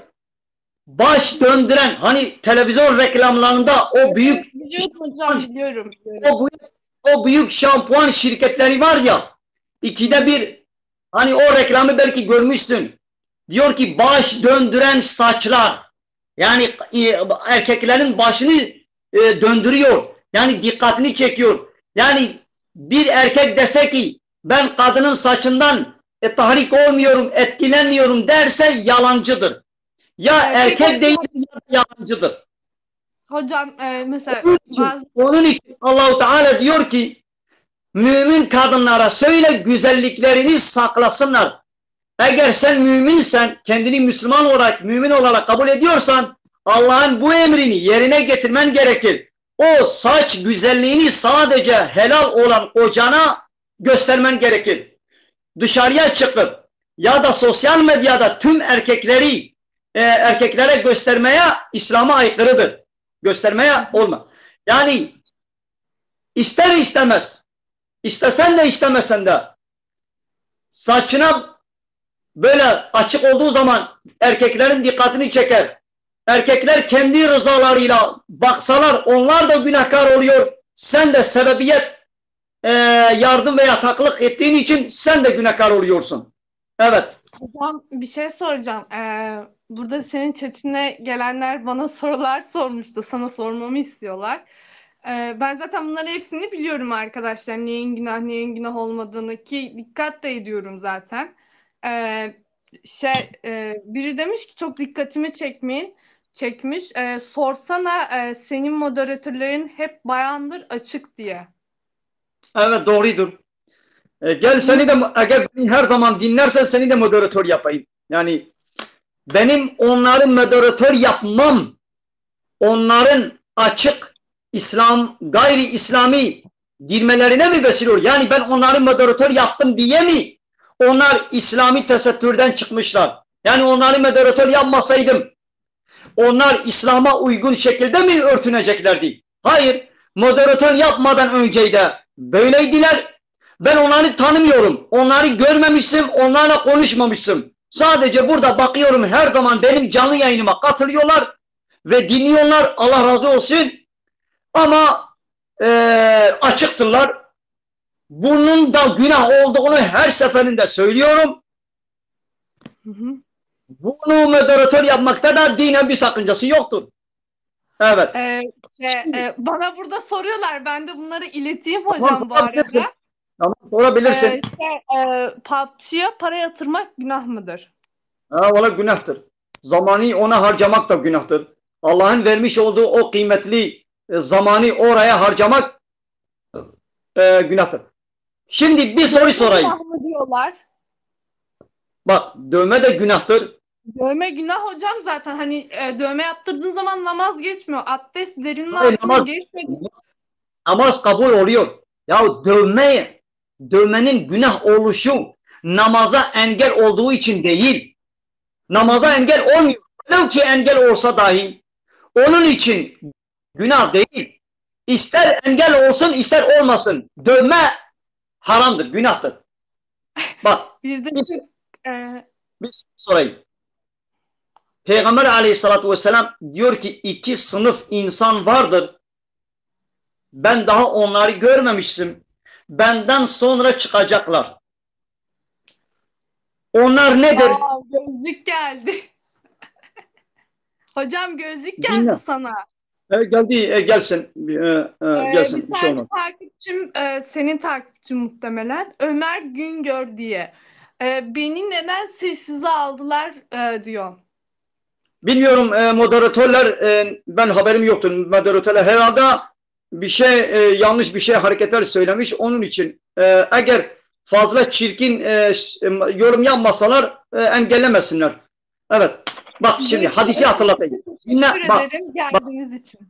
Baş döndüren, hani televizyon reklamlarında o büyük Biliyorum hocam, biliyorum. o büyük şampuan şirketleri var ya, ikide bir, hani o reklamı belki görmüşsün. Diyor ki baş döndüren saçlar. Yani erkeklerin başını döndürüyor. Yani dikkatini çekiyor. Yani bir erkek dese ki ben kadının saçından tahrik olmuyorum, etkilenmiyorum derse yalancıdır. Ya erkek değil ya yalancıdır. Hocam mesela Onun için Allahu Teala diyor ki mümin kadınlara söyle güzelliklerini saklasınlar. Eğer sen müminsen, kendini Müslüman olarak, mümin olarak kabul ediyorsan Allah'ın bu emrini yerine getirmen gerekir. O saç güzelliğini sadece helal olan kocana göstermen gerekir. Dışarıya çıkıp ya da sosyal medyada tüm erkeklere göstermeye İslam'a aykırıdır. Göstermeye olmaz. Yani ister istemez, istesen de istemesen de saçına böyle açık olduğu zaman erkeklerin dikkatini çeker. Erkekler kendi rızalarıyla baksalar onlar da günahkar oluyor. Sen de sebebiyet yardım veya taklık ettiğin için sen de günahkar oluyorsun. Evet. Hocam bir şey soracağım. Burada senin chatine gelenler bana sorular sormuştu. Sana sormamı istiyorlar. Ben zaten bunların hepsini biliyorum arkadaşlar. Neyin günah, neyin günah olmadığını ki dikkat de ediyorum zaten. Biri demiş ki çok dikkatimi çekmeyin. çekmiş. Sorsana senin moderatörlerin hep bayandır açık diye. Evet doğrudur. Gel seni de eğer beni her zaman dinlersen seni de moderatör yapayım. Yani benim onları moderatör yapmam onların açık İslam, gayri İslami girmelerine mi vesile olur? Yani ben onları moderatör yaptım diye mi onlar İslami tesettürden çıkmışlar? Yani onları moderatör yapmasaydım onlar İslam'a uygun şekilde mi örtüneceklerdi? Hayır. Moderatör yapmadan önce de böyleydiler. Ben onları tanımıyorum. Onları görmemişim, onlarla konuşmamışım. Sadece burada bakıyorum her zaman benim canlı yayınıma katılıyorlar ve dinliyorlar. Allah razı olsun. Ama açıktırlar. Bunun da günah olduğunu her seferinde söylüyorum. Bunu moderatör yapmakta da dinen bir sakıncası yoktur. Evet. Bana burada soruyorlar. Ben de bunları ileteyim hocam bu arada. Tamam, sorabilirsin. PUBG'ye para yatırmak günah mıdır? Valla günahtır. Zamanı ona harcamak da günahtır. Allah'ın vermiş olduğu o kıymetli zamanı oraya harcamak günahtır. Şimdi bir soru sorayım. Günah mı diyorlar? Bak dövme de günahtır. Dövme günah hocam zaten. Hani dövme yaptırdığın zaman namaz geçmiyor. Abdest derin namaz geçmedi. Namaz kabul oluyor. Ya dövmenin günah oluşu namaza engel olduğu için değil. Namaza engel olmuyor. Velev ki engel olsa dahi onun için günah değil. İster engel olsun ister olmasın. Dövme haramdır, günahtır. Bak bir sorayım. Peygamber aleyhissalatü vesselam diyor ki 2 sınıf insan vardır. Ben daha onları görmemiştim. Benden sonra çıkacaklar. Onlar nedir? Gözlük geldi. Hocam gözlük geldi sana. Geldi, gelsin. Gelsin. Bir tane takipçim, senin takipçin muhtemelen. Ömer Güngör diye. Beni neden sessize aldılar diyor. Bilmiyorum moderatörler, ben haberim yoktur. Moderatörler herhalde bir şey yanlış bir şey hareketler söylemiş. Onun için eğer fazla çirkin yorum yapmasalar engellemesinler. Evet. Bak şimdi hadisi hatırlatayım. Teşekkür ederim geldiğiniz için.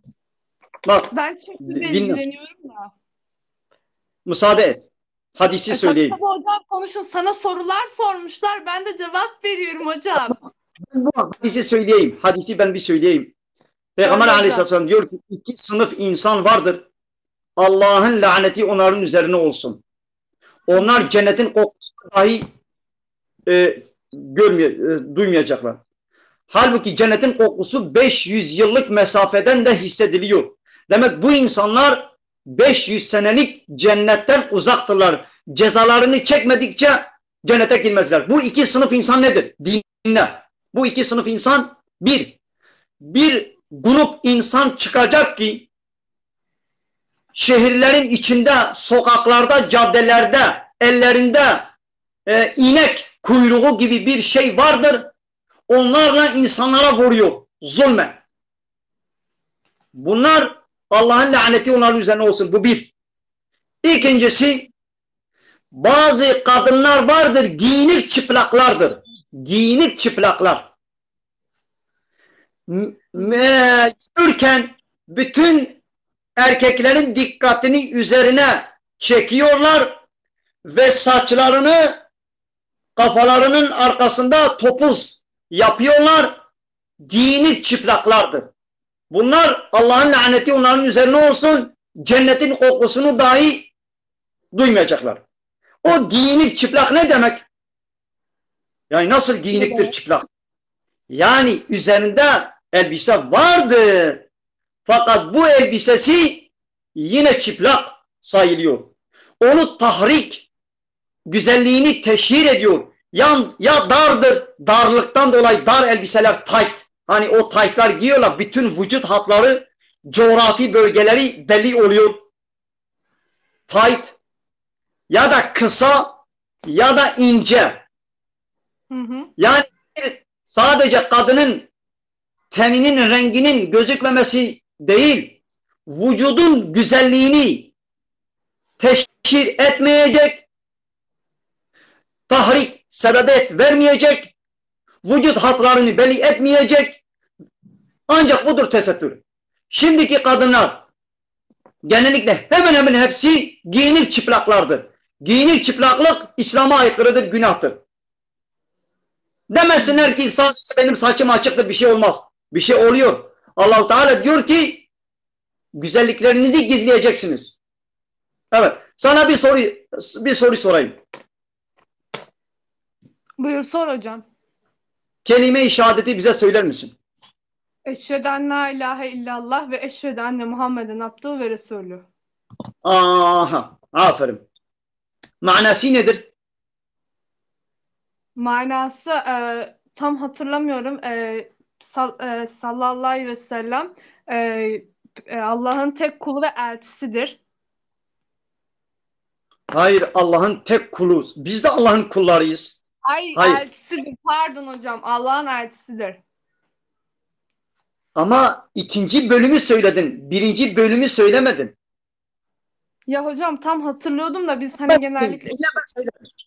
Bak. Ben çünkü ilgileniyorum ya. Müsaade et. Hadisi söyleyeyim. Tabii hocam konuşun. Sana sorular sormuşlar. Ben de cevap veriyorum hocam. Bu hadisi söyleyeyim. Hadisi ben bir söyleyeyim. Peygamber aleyhisselam diyor ki 2 sınıf insan vardır. Allah'ın laneti onların üzerine olsun. Onlar cennetin kokusunu dahi duymayacaklar. Halbuki cennetin kokusu 500 yıllık mesafeden de hissediliyor. Demek bu insanlar 500 senelik cennetten uzaktırlar. Cezalarını çekmedikçe cennete girmezler. Bu 2 sınıf insan nedir? Dinle. Bu 2 sınıf insan bir grup insan çıkacak ki şehirlerin içinde, sokaklarda, caddelerde, ellerinde inek kuyruğu gibi bir şey vardır. Onlarla insanlara vuruyor. Zulme. Bunlar Allah'ın laneti onların üzerine olsun. Bu bir. İkincisi bazı kadınlar vardır giyinik çıplaklardır. Giyinik çıplaklar. Yürürken bütün erkeklerin dikkatini üzerine çekiyorlar ve saçlarını kafalarının arkasında topuz yapıyorlar. Giyinik çıplaklardır. Bunlar Allah'ın laneti onların üzerine olsun. Cennetin kokusunu dahi duymayacaklar. O giyinik çıplak ne demek? Yani nasıl giyiniktir çıplak? Yani üzerinde elbise vardır. Fakat bu elbisesi yine çıplak sayılıyor. Onu tahrik, güzelliğini teşhir ediyor. Ya dardır, darlıktan dolayı dar elbiseler tight. Hani o tight'lar giyiyorlar, bütün vücut hatları, coğrafi bölgeleri belli oluyor. Tight ya da kısa ya da ince. Yani sadece kadının teninin renginin gözükmemesi değil, vücudun güzelliğini teşhir etmeyecek, tahrik sebebiyet vermeyecek, vücut hatlarını belli etmeyecek. Ancak budur tesettür. Şimdiki kadınlar genellikle hemen hemen hepsi giyinik çıplaklardır. Giyinik çıplaklık İslam'a aykırıdır, günahtır. Demesinler ki sadece benim saçım açıktır, bir şey olmaz. Bir şey oluyor. Allah-u Teala diyor ki güzelliklerinizi gizleyeceksiniz. Evet. Sana bir soru sorayım. Buyur sor hocam. Kelime-i şehadeti bize söyler misin? Eşhedü en la ilahe illallah ve eşhedü enne Muhammeden abduhu ve resulü. Aha. Aferin. Manası nedir? Manası tam hatırlamıyorum. Sallallahu aleyhi ve sellem Allah'ın tek kulu ve elçisidir. Hayır, Allah'ın tek kulu. Biz de Allah'ın kullarıyız. Ay Hayır. elçisidir. Pardon hocam. Allah'ın elçisidir. Ama ikinci bölümü söyledin. Birinci bölümü söylemedin. Ya hocam tam hatırlıyordum da biz hani genellikle...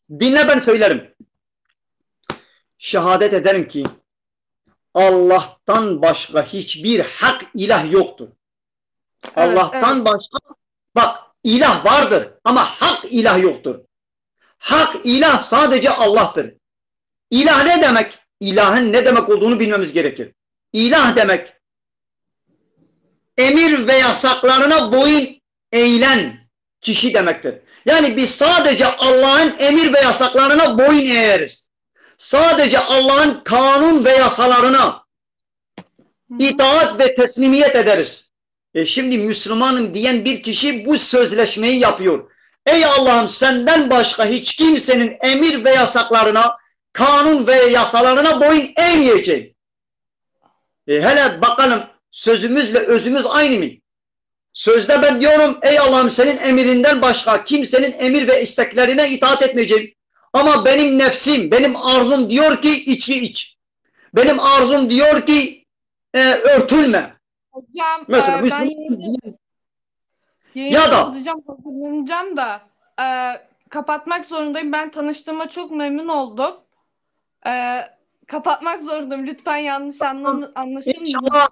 Dinle ben söylerim. Şehadet ederim ki Allah'tan başka hiçbir hak ilah yoktur. Evet, Allah'tan başka bak ilah vardır ama hak ilah yoktur. Hak ilah sadece Allah'tır. İlah ne demek? İlahın ne demek olduğunu bilmemiz gerekir. İlah demek emir ve yasaklarına boyun eğilen kişi demektir. Yani biz sadece Allah'ın emir ve yasaklarına boyun eğeriz. Sadece Allah'ın kanun ve yasalarına itaat ve teslimiyet ederiz. Şimdi Müslümanım diyen bir kişi bu sözleşmeyi yapıyor. Ey Allah'ım senden başka hiç kimsenin emir ve yasaklarına, kanun ve yasalarına boyun eğmeyeceğim. Hele bakalım sözümüzle özümüz aynı mı? Sözde ben diyorum ey Allah'ım senin emirinden başka kimsenin emir ve isteklerine itaat etmeyeceğim. Ama benim nefsim, benim arzum diyor ki içki iç. Benim arzum diyor ki örtülme. Hocam Mesela ben yayın ya da hazırlanacağım da kapatmak zorundayım. Ben tanıştığıma çok memnun oldum. Kapatmak zorundayım. Lütfen yanlış anlaşılmasın. İnşallah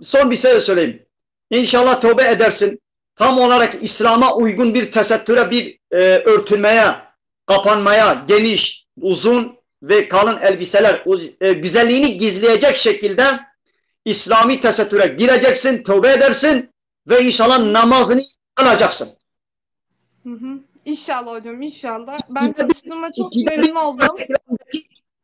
son bir şey söyleyeyim. İnşallah tövbe edersin. Tam olarak İslam'a uygun bir tesettüre, bir örtülmeye, kapanmaya, geniş, uzun ve kalın elbiseler, güzelliğini gizleyecek şekilde İslami tesettüre gireceksin, tövbe edersin ve inşallah namazını alacaksın. İnşallah hocam, inşallah. Ben tanıştığıma çok memnun oldum.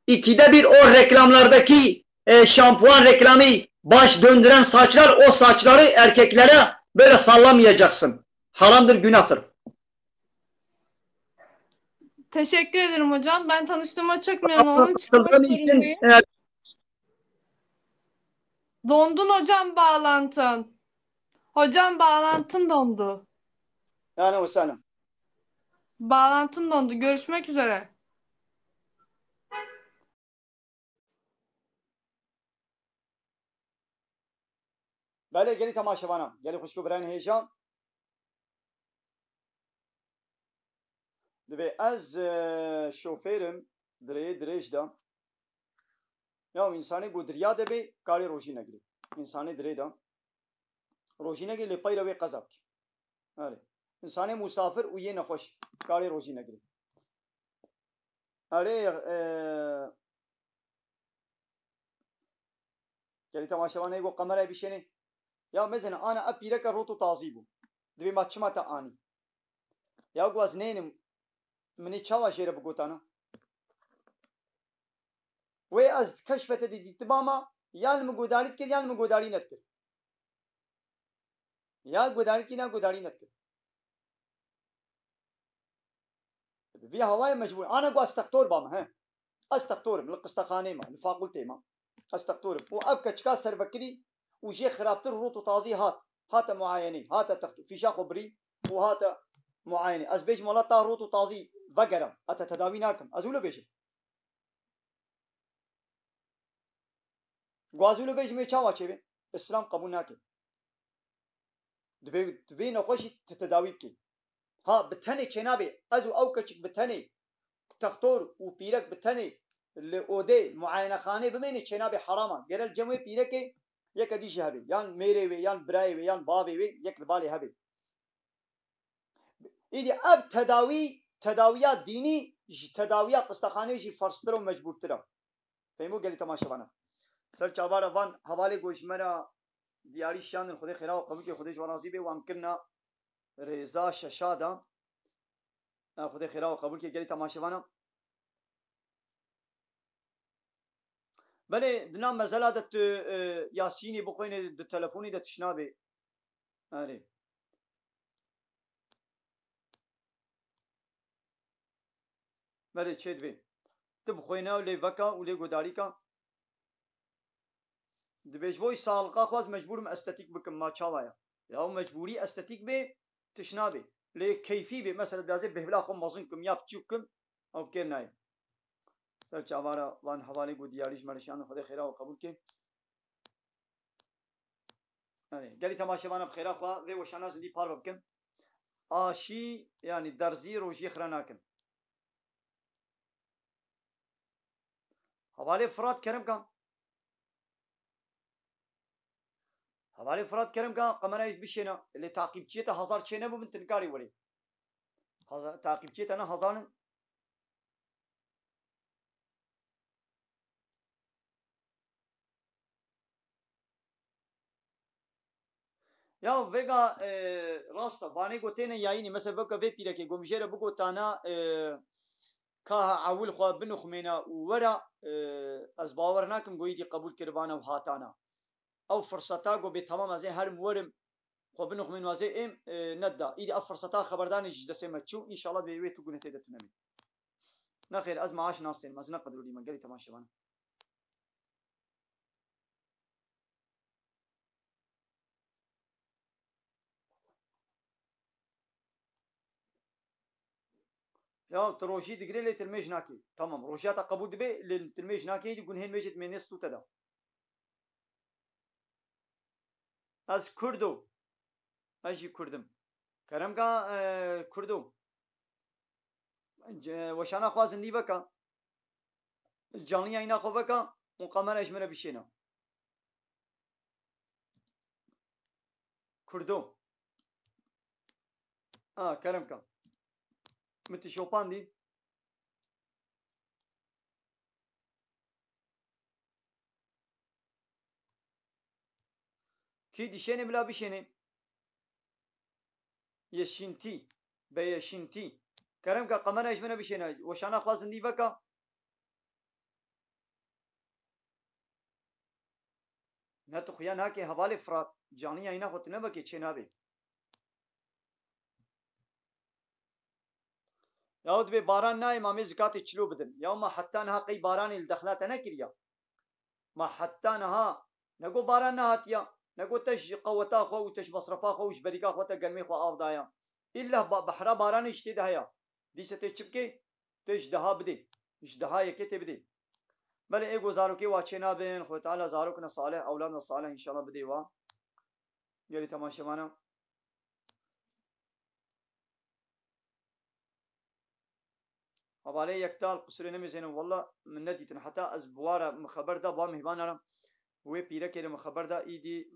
İkide bir o reklamlardaki şampuan reklamı, baş döndüren saçlar, o saçları erkeklere böyle sallamayacaksın. Haramdır, günahtır. Teşekkür ederim hocam. Ben tanıştığıma çok memnun oldum. Çıkmak zorundayım. Dondun hocam bağlantın. Hocam bağlantın dondu. Yani o senin. Bağlantın dondu. Görüşmek üzere. بله گلی تماشاوانم گلی خوشکو برای هیجان دبی از شوفیرم دریج دا یا انسانی بو دریا دبی کاری روشی نگری انسانی دری دا روشی نگری لپای روی قذاب کی آره انسانی مسافر و یه نخوش کاری روشی نگری آره گلی تماشاوانه بو قمره بیشنی یا مثلا انا ابيلك روتو تعذيبو دبي ما تشمتا اني يا غواز نينم مني تشاوا شيره بقوتانا وي از كشفت دي تماما يا المغوداريت كي يا المغوداري نتكر يا غوداري كي نا غوداري نتكر في هواي مجبور انا غواز تختور باما ها استختور من القستخانه ما الفاقلتي ما استختور وابكى تشكا سربكري وجي خرابتر روتو تازي هات معايني هات تخت في شاق بري وهات معايني از بيج مولتا روتو تازي وقرم هات تداوي ناكم ازوله بيش گوازولو بيجي چاوا چه اسلام قبول ناکه دوی نخوشی تداوی کی ها بتنه چنابه ازو او کچک بتنه تختور و پیرک بتنه لأوده معاینه خانه بمینه چنابه حراما گرل جمعه پیرکه یک دیشی هبی یان میره وی یان برای وی یان بابی وی یک لبالی هبی ایدی اب تداویات دینی تداویات قسطخانه جی فرستر و مجبور ترم فهمو گلی تماشا بنا سر چابارا وان حواله گوش مرا دیاری شان خود خیره و قبول که خودش ورازی به وام کرنا رضا ششادا خود خیره و قبول که گلی تماشا بنا بله دنا مزلا دت یاسینی بخوینه د تلفونی د تشنابه آره بله چه دوی تب خوینه و لی وکا و لی گوداری کا دبیش بوی سالقا خواست مجبورم استاتیک بکم ما چاوایا یا مجبوری استاتیک به تشنابه لی کیفی به مثلا بازی بهبلا خو مازن کم یاب چوکم او کنای سر چاوارا وان حواله گو دیاریش مرشان خدا خیره و قبول که آره گلی تماشاوانه بخیره خوا و وشانا زندی پار بکن آشی یعنی درزی روجی خرناکن حواله فرات کرم کن حواله فرات کرم کن قمرایش بشینا اللي تعقیب چیه هزار چینه بو بنتن کاری ولی تعقیب چیه نه هزارن یا وگا راستا وانی گوتینه یاینی مثلا وگا وی پیره که گمجره بگو تانا که اول خو بنو خمینا ورا از باور نکم گویی دی قبول کردوانه و هاتانا او فرصتا گو به تمام از هر مورم خو بنو خمین وازه ام ندا ایدی اف فرصتا خبردان جدسه مچو ان شاء الله به وی تو گنته دتنمی نخیر از معاش ناستین مزنا قدرودی من گلی تماشا بان یا تروشی دگری لی تلمیج ناکی تمام روشیاتا قبول دبی لی تلمیج ناکی دی گنهین میجت منستو تدا از کردو اجی کردم کرم کا کردو وشانا خوازندی بکا جانی اینا خو بکا مقامر اجمره بشینا کردو کرم کا متي شوبان دي كي ديشيني بلا بشيني يشينتي بيشينتي كرم كا قمنا ايش منا بشينا وشانا خوازن دي بكا نتو خيان هاكي حوالي فرات جاني اينا خود نبكي چنابي ياود بي باران ناي مامي زكاتي چلو بدن يوم حتى نها قي باران الدخلات انا كريا ما حتى نها نقو باران نهاتيا نقو تش قوتا خو وتش مصرفا خو وش بريكا خو تقلمي خو افدايا الا بحرا باران اشتي دهيا ديسته چبكي تش دها بدي اش دها يكتي بدي بل اي گزارو كي واچنا بين خو تعالى زاروكنا صالح اولادنا صالح ان شاء الله بدي وا يلي تماشمانا حواله يكتال قصر نمزين والله من نديتن حتى از بوارا مخبر دا با مهبانا وی پیره که مخبر دا ایدی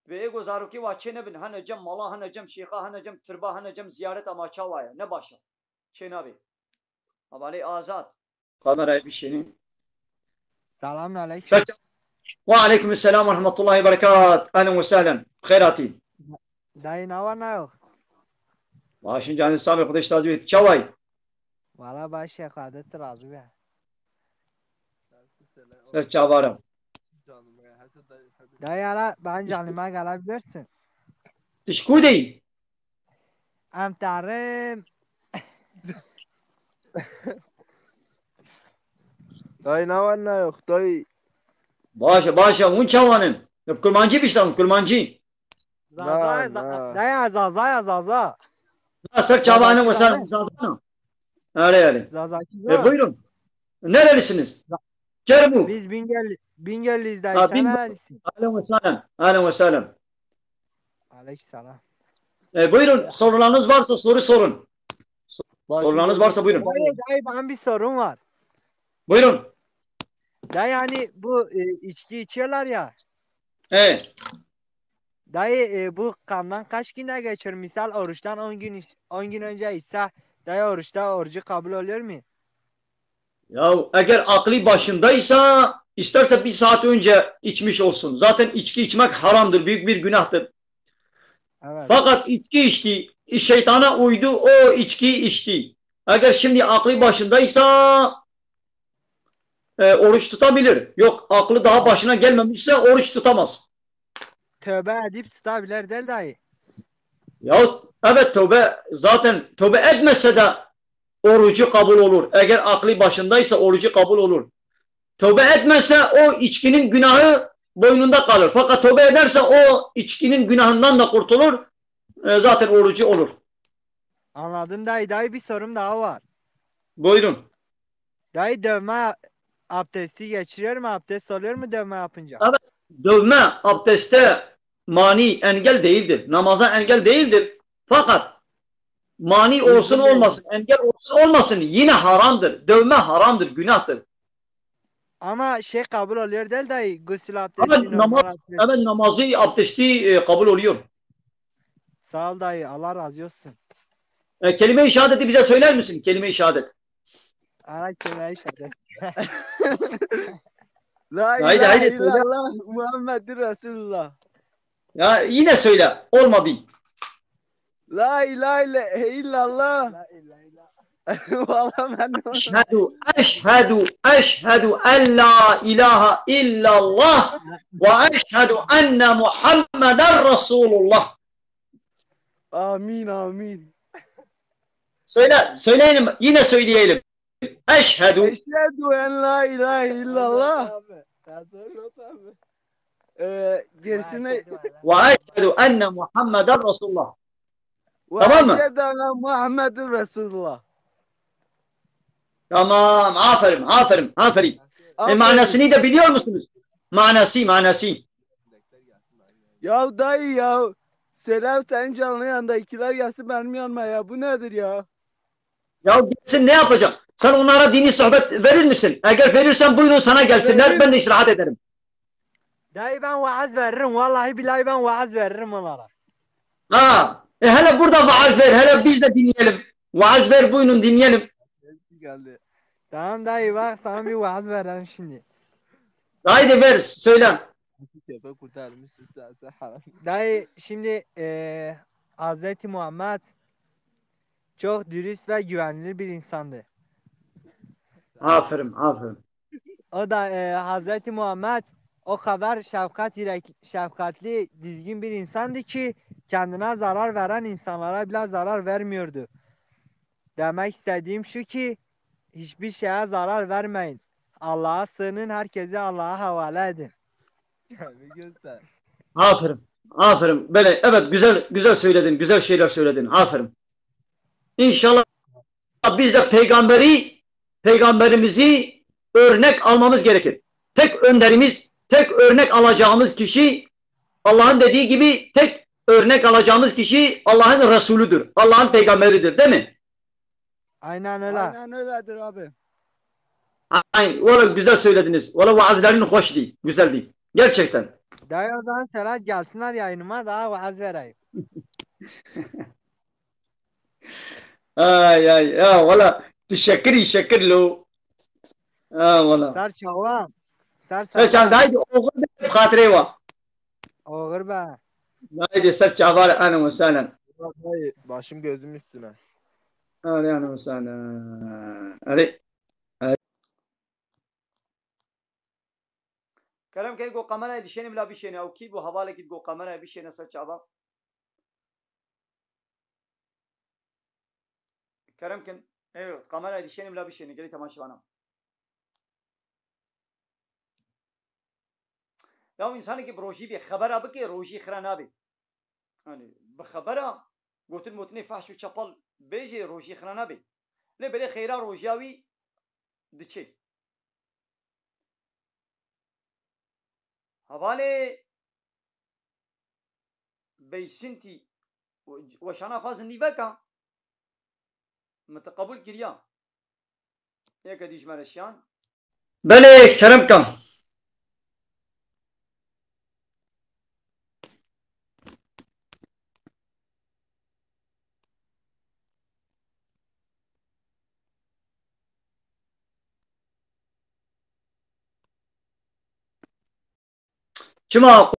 به گزارو کی واچه نبن هن جم مالا هن جم شیخا هن جم تربا هن جم زیارت اما چاوایا نه باشه چه نبی حواله آزاد قادر بشینی سلام علیکم و علیکم السلام و رحمت الله و برکاته اهلا وسهلا خیراتی دای نوا نه ماشین جان صاحب خودش تاجوی چوای والا باشه خودت راضی به سر چاوارم دای ala ben canıma gelebilirsin. تشکودی ام ترم دای نه نه yok dayı. باشه اون چوانم کرمانجی بیشتم کرمانجی دای زازا سر چاوانم وسلام زادانم آره زازا buyurun Nerelisiniz? Kerbu. Biz Bingöl'lüyüz dayı. Ha, Sen Bingöl. nerelisin? Ahlen ve sahlen. Ahlen ve sahlen. Aleykümselam. Buyurun sorularınız varsa soru sorun. Başım Sorularınız gözüm varsa buyurun. Dayı benim bir sorum var. Buyurun. Dayı hani bu içki içiyorlar ya. Evet. Dayı bu kandan kaç günde geçiyor? Misal oruçtan 10 gün önce ise dayı oruçta orucu kabul oluyor mu? Ya eğer aklı başındaysa isterse bir saat önce içmiş olsun. Zaten içki içmek haramdır. Büyük bir günahtır. Evet. Fakat içki içti. Şeytana uydu. O içki içti. Eğer şimdi aklı başındaysa oruç tutabilir. Yok aklı daha başına gelmemişse oruç tutamaz. Tövbe edip tutabilir değil dayı. Ya evet zaten tövbe etmese de orucu kabul olur. Eğer aklı başındaysa orucu kabul olur. Tövbe etmezse o içkinin günahı boynunda kalır. Fakat tövbe ederse o içkinin günahından da kurtulur. Zaten orucu olur. Anladım dayı. Dayı bir sorum daha var. Buyurun. Dayı dövme abdesti geçiriyor mu? Abdest oluyor mu dövme yapınca? Evet, dövme abdeste mani engel değildir. Namaza engel değildir. Fakat mani olsun olmasın, engel olsun olmasın yine haramdır. Dövme haramdır, günahtır. Ama şey kabul oluyor değil dayı. Gusül abdesti, normal abdesti. Evet namazı, abdesti kabul oluyor. Sağ ol dayı. Allah razı olsun. Kelime-i şehadeti bize söyler misin? Kelime-i şehadet. Ana kelime-i şehadet. La Haydi ilahe haydi söyle. illallah Muhammedur Resulullah. Ya yine söyle. Olmadı. La ilahe illallah. Vallahi ben Eşhedü en la ilahe illallah ve eşhedü enne Muhammeden Resulullah. Amin amin. Söyleyelim, yine söyleyelim. Eşhedü Eşhedü en la ilahe illallah. Gerisine ve eşhedü enne Muhammeden Resulullah. ve Tamam mı? eşhedü enne Muhammedur Resulullah. Tamam, aferin. Manasını da biliyor musunuz? Manası. Ya dayı ya. Selam senin canlı yanındakiler gelsin benim yanıma ya. Bu nedir ya? Ya gelsin ne yapacak? Sen onlara dini sohbet verir misin? Eğer verirsen buyurun sana gelsinler. Ben de istirahat ederim. Dayı ben vaaz veririm. Vallahi billahi ben vaaz veririm onlara. Ha, hele burada vaaz ver. Hele biz de dinleyelim. Vaaz ver buyurun dinleyelim. Geldi. Tamam dayı bak sana bir vaaz verelim şimdi. Haydi ver söyle. Dayı şimdi Hazreti Muhammed çok dürüst ve güvenilir bir insandı. Aferin. O da Hazreti Muhammed o kadar şefkatli, düzgün bir insandı ki kendine zarar veren insanlara bile zarar vermiyordu. Demek istediğim şu ki hiçbir şeye zarar vermeyin. Allah'a sığının, herkesi Allah'a havale edin. Aferin. Böyle evet güzel söyledin. Güzel şeyler söyledin. Aferin. İnşallah biz de peygamberimizi örnek almamız gerekir. Tek örnek alacağımız kişi Allah'ın dediği gibi tek örnek alacağımız kişi Allah'ın Resulüdür. Allah'ın peygamberidir değil mi? Aynen öyle. Aynen öyledir abi. Aynen. Valla güzel söylediniz. Valla vaazlerin hoş değil. Güzel değil. Gerçekten. Dayı o zaman selam gelsinler yayınıma daha vaaz vereyim. Ay ya valla teşekkür lo. Ha valla. Ser çağlam. Ser çağlam. Haydi oğul be hatire va. Oğur be. Haydi ser çağlar ana mesela. Başım gözüm üstüne. Hadi ana mesela. Hadi. Kerem ki go kameraya dişeni bile bir şeyine o ki bu havale git go kameraya bir şeyine ser çağlam. Kerem ki evet kameraya dişeni bile bir şeyine geli tamaşa bana. Ya insanı ki روجي بخبره بكي روجي خرانابي يعني بخبره قلت المتني فحش وشapal بيجي روجي خرانابي لا بلا خيرا روجاوي دچي Havale beysinti وشانا خوازن نیوکا متقبل کریا یک دیش مرشیان بله کرم کم چما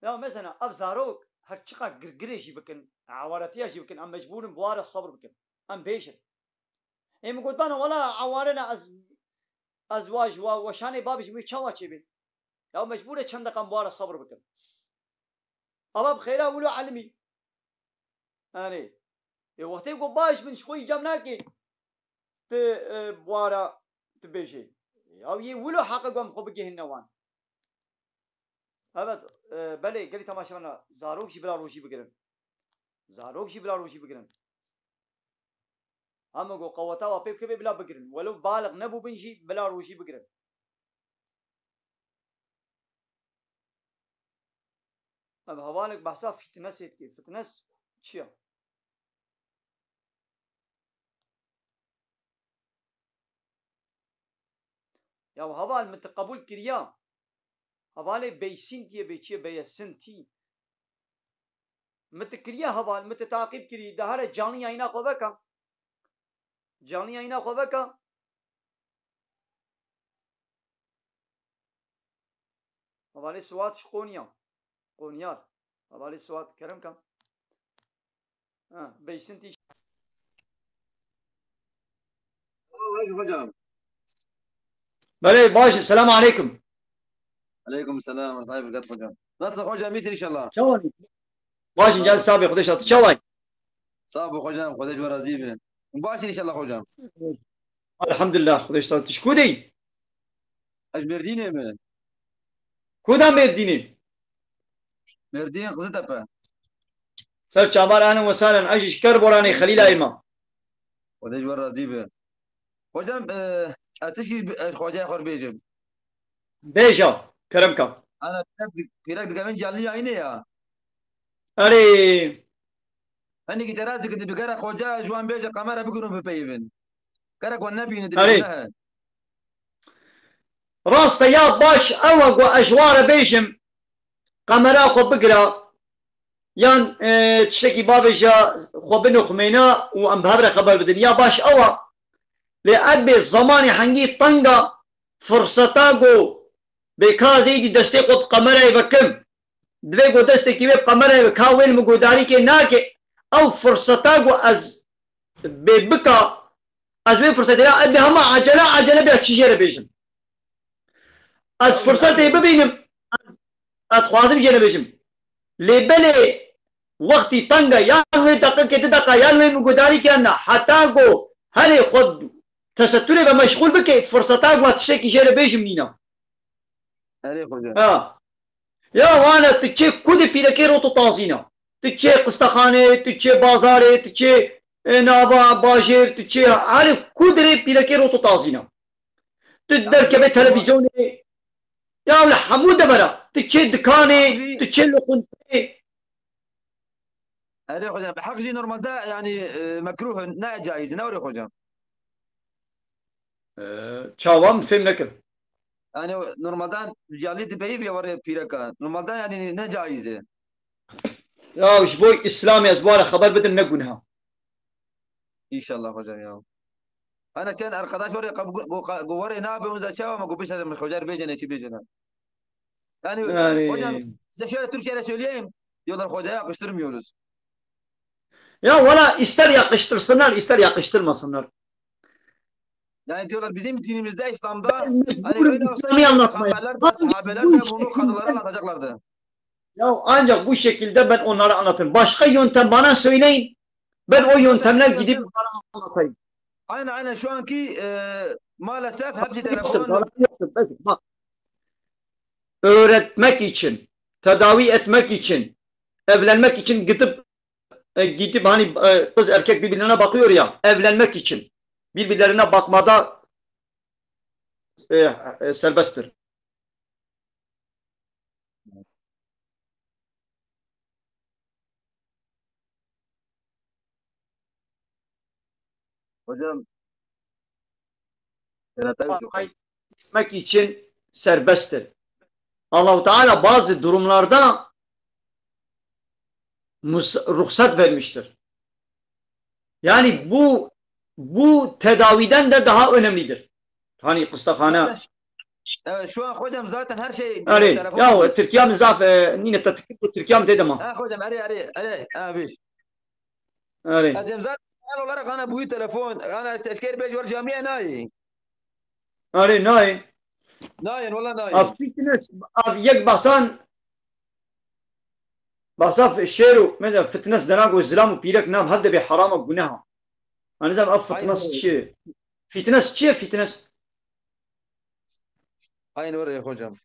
ya mesela ev zarok her çıka girgireşi bakın avaratiyaşi bakın am mecburum bu ara sabır bakın am beşir em قلت bana valla avarena azvaj ve şane babiş mi çava çebin ya mecbure çanda kan bu ara sabır bakın ama bخيرا ولو علمي yani وقتی کو باش من شوي جمنا ki ت bu ara تبيشي ya ye ولو حقق قام خو بگه نوان evet بله گلی تماشانا زاروک جی بلا روشی بگیرن زاروک جی بلا روشی بگیرن هم گو قوتا و پیب کبی بلا بگیرن ولو بالغ نبو بنجی بلا روشی بگیرن ام حوالك بحثا فتنس يتكي فتنس چيا ya haval متقبل كريا حواله بيسين دي بيچي بيسن تي متكريا حوال متتعقيب كري ده هر جاني ياینا خو بكا جاني ياینا خو بكا حواله سوات قونيا قونيار حواله سوات كرم كم بيسن تي hocam. بله باش السلام عليكم Aleyküm selam. Rahmetullah berkat hocam. Nasıl hocam? İyisin inşallah. شلونك باش جال سابق خدش شوي Sağ ol hocam. Kodeş ve razı be. Başın inşallah hocam. الحمد لله خدش تشكودي Merdin'e mi? كودام بيديني Merdin Kızıltepe. سر شعبان اهلا وسهلا اجي شكر بوراني خليل ايما Kodeş ve razı be. Hocam ateşi hocaya khor bejim. بيجا كرمكا Ana pirak dikamen canlı yayını ya. اري Hani ki teraz dikti bir kere hoca şu an beje kamera bir günü bepeyvin. Kara kon nabi ne اري dibine. راستا يا باش اوق واجوار بيجم قمرا خو بقرا يان تشتكي بابجا خو بنو خمينا وام بهبره خبر بدن يا باش اوا لأدبي الزماني حنجي طنقا فرصتاقو بكازي دي دستي قد قمرا يبكم دويقو دستي كيبه قمرا يبكاوين مقوداري كي ناكي او فرصتاقو از ببكا از بي فرصتنا أدبي هما عجلة بها تشيجير بيجم از فرصتي ببينم اتخوازم جينا بيجم لبلي وقتي طنقا يانوي دقيقة دقيقة يانوي مقوداري كيانا حتاقو هلي خد تستوري بمشغول بكي فرصتاقو هتشتكي جينا بيجم نينا Eri hocam. يا وانا تتشي كودي بيركي روتو تازينا تتشي قستخاني تتشي بازاري تتشي نابا باجير تتشي عارف كودري بيركي روتو تازينا تدر كبه تلفزيوني يا ولا حمود برا تتشي دكاني تتشي لقنتي Eri hocam. Hakji normalde yani mekruh ne caiz ne oluyor hocam? çavam film nekim Yani normalden canlı tipeyi bir var piraka. Normalden yani ne caiz? ya iş bu İslam yazbara haber bedin ne günah İnşallah hocam ya. Ana sen arkadaş var ya var ne yapıyorsunuz açava ama kubiş adam hocalar bejene çi bejene. Yani hocam size şöyle Türkçe'yle söyleyeyim. Diyorlar hocaya yakıştırmıyoruz. ya valla ister yakıştırsınlar ister yakıştırmasınlar. Yani diyorlar bizim dinimizde İslam'da hani öyle İslam'ı anlatmaya. Sahabeler de bunu kadınlara anlatacaklardı. Ya ancak bu şekilde ben onlara anlatırım. Başka yöntem bana söyleyin. Ben o yöntemle gidip onlara anlatayım. Aynen şu anki maalesef hepsi telefon. Bak. Öğretmek için tedavi etmek için, evlenmek için gidip hani kız erkek birbirine bakıyor ya, evlenmek için birbirlerine bakmada serbesttir. Hocam Etmek için serbesttir. Allah-u Teala bazı durumlarda ruhsat vermiştir. Yani bu tedaviden de daha önemlidir. Hani kıstahane. Evet şu an hocam zaten her şey telefon. Ya Türkiye mizaf nine tatıklı Türkiye dedim ha. Ha hocam arı abi. Arı. Zaten olarak ana bu telefon ana teşkil bej var camiye nayi. Arı nayi. Nayi valla nayi. Abi yek basaf şeru mesela fitness denago zlam pirek nam hadde bir harama günaha. Hani zaman fitness çi. Fitness çi fitness. Aynı oraya hocam.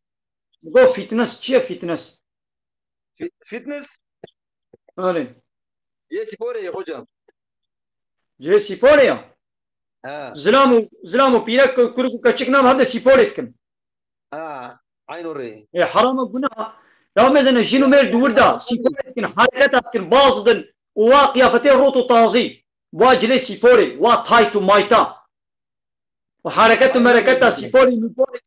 Bu fitness çi fitness. Fitness? Öyle. spor ya hocam. Spor ya. Zlamu pirek kuru kaçık nam hadde spor etkin. Aynı oraya. Harama günaha. Ya mesela jinu mer durda spor etkin hareket etkin bazıdır. Wa kıyafete rotu tazi. Wa cile spori. Wa taytu mayta. Wa harekatu merekata spori mipori.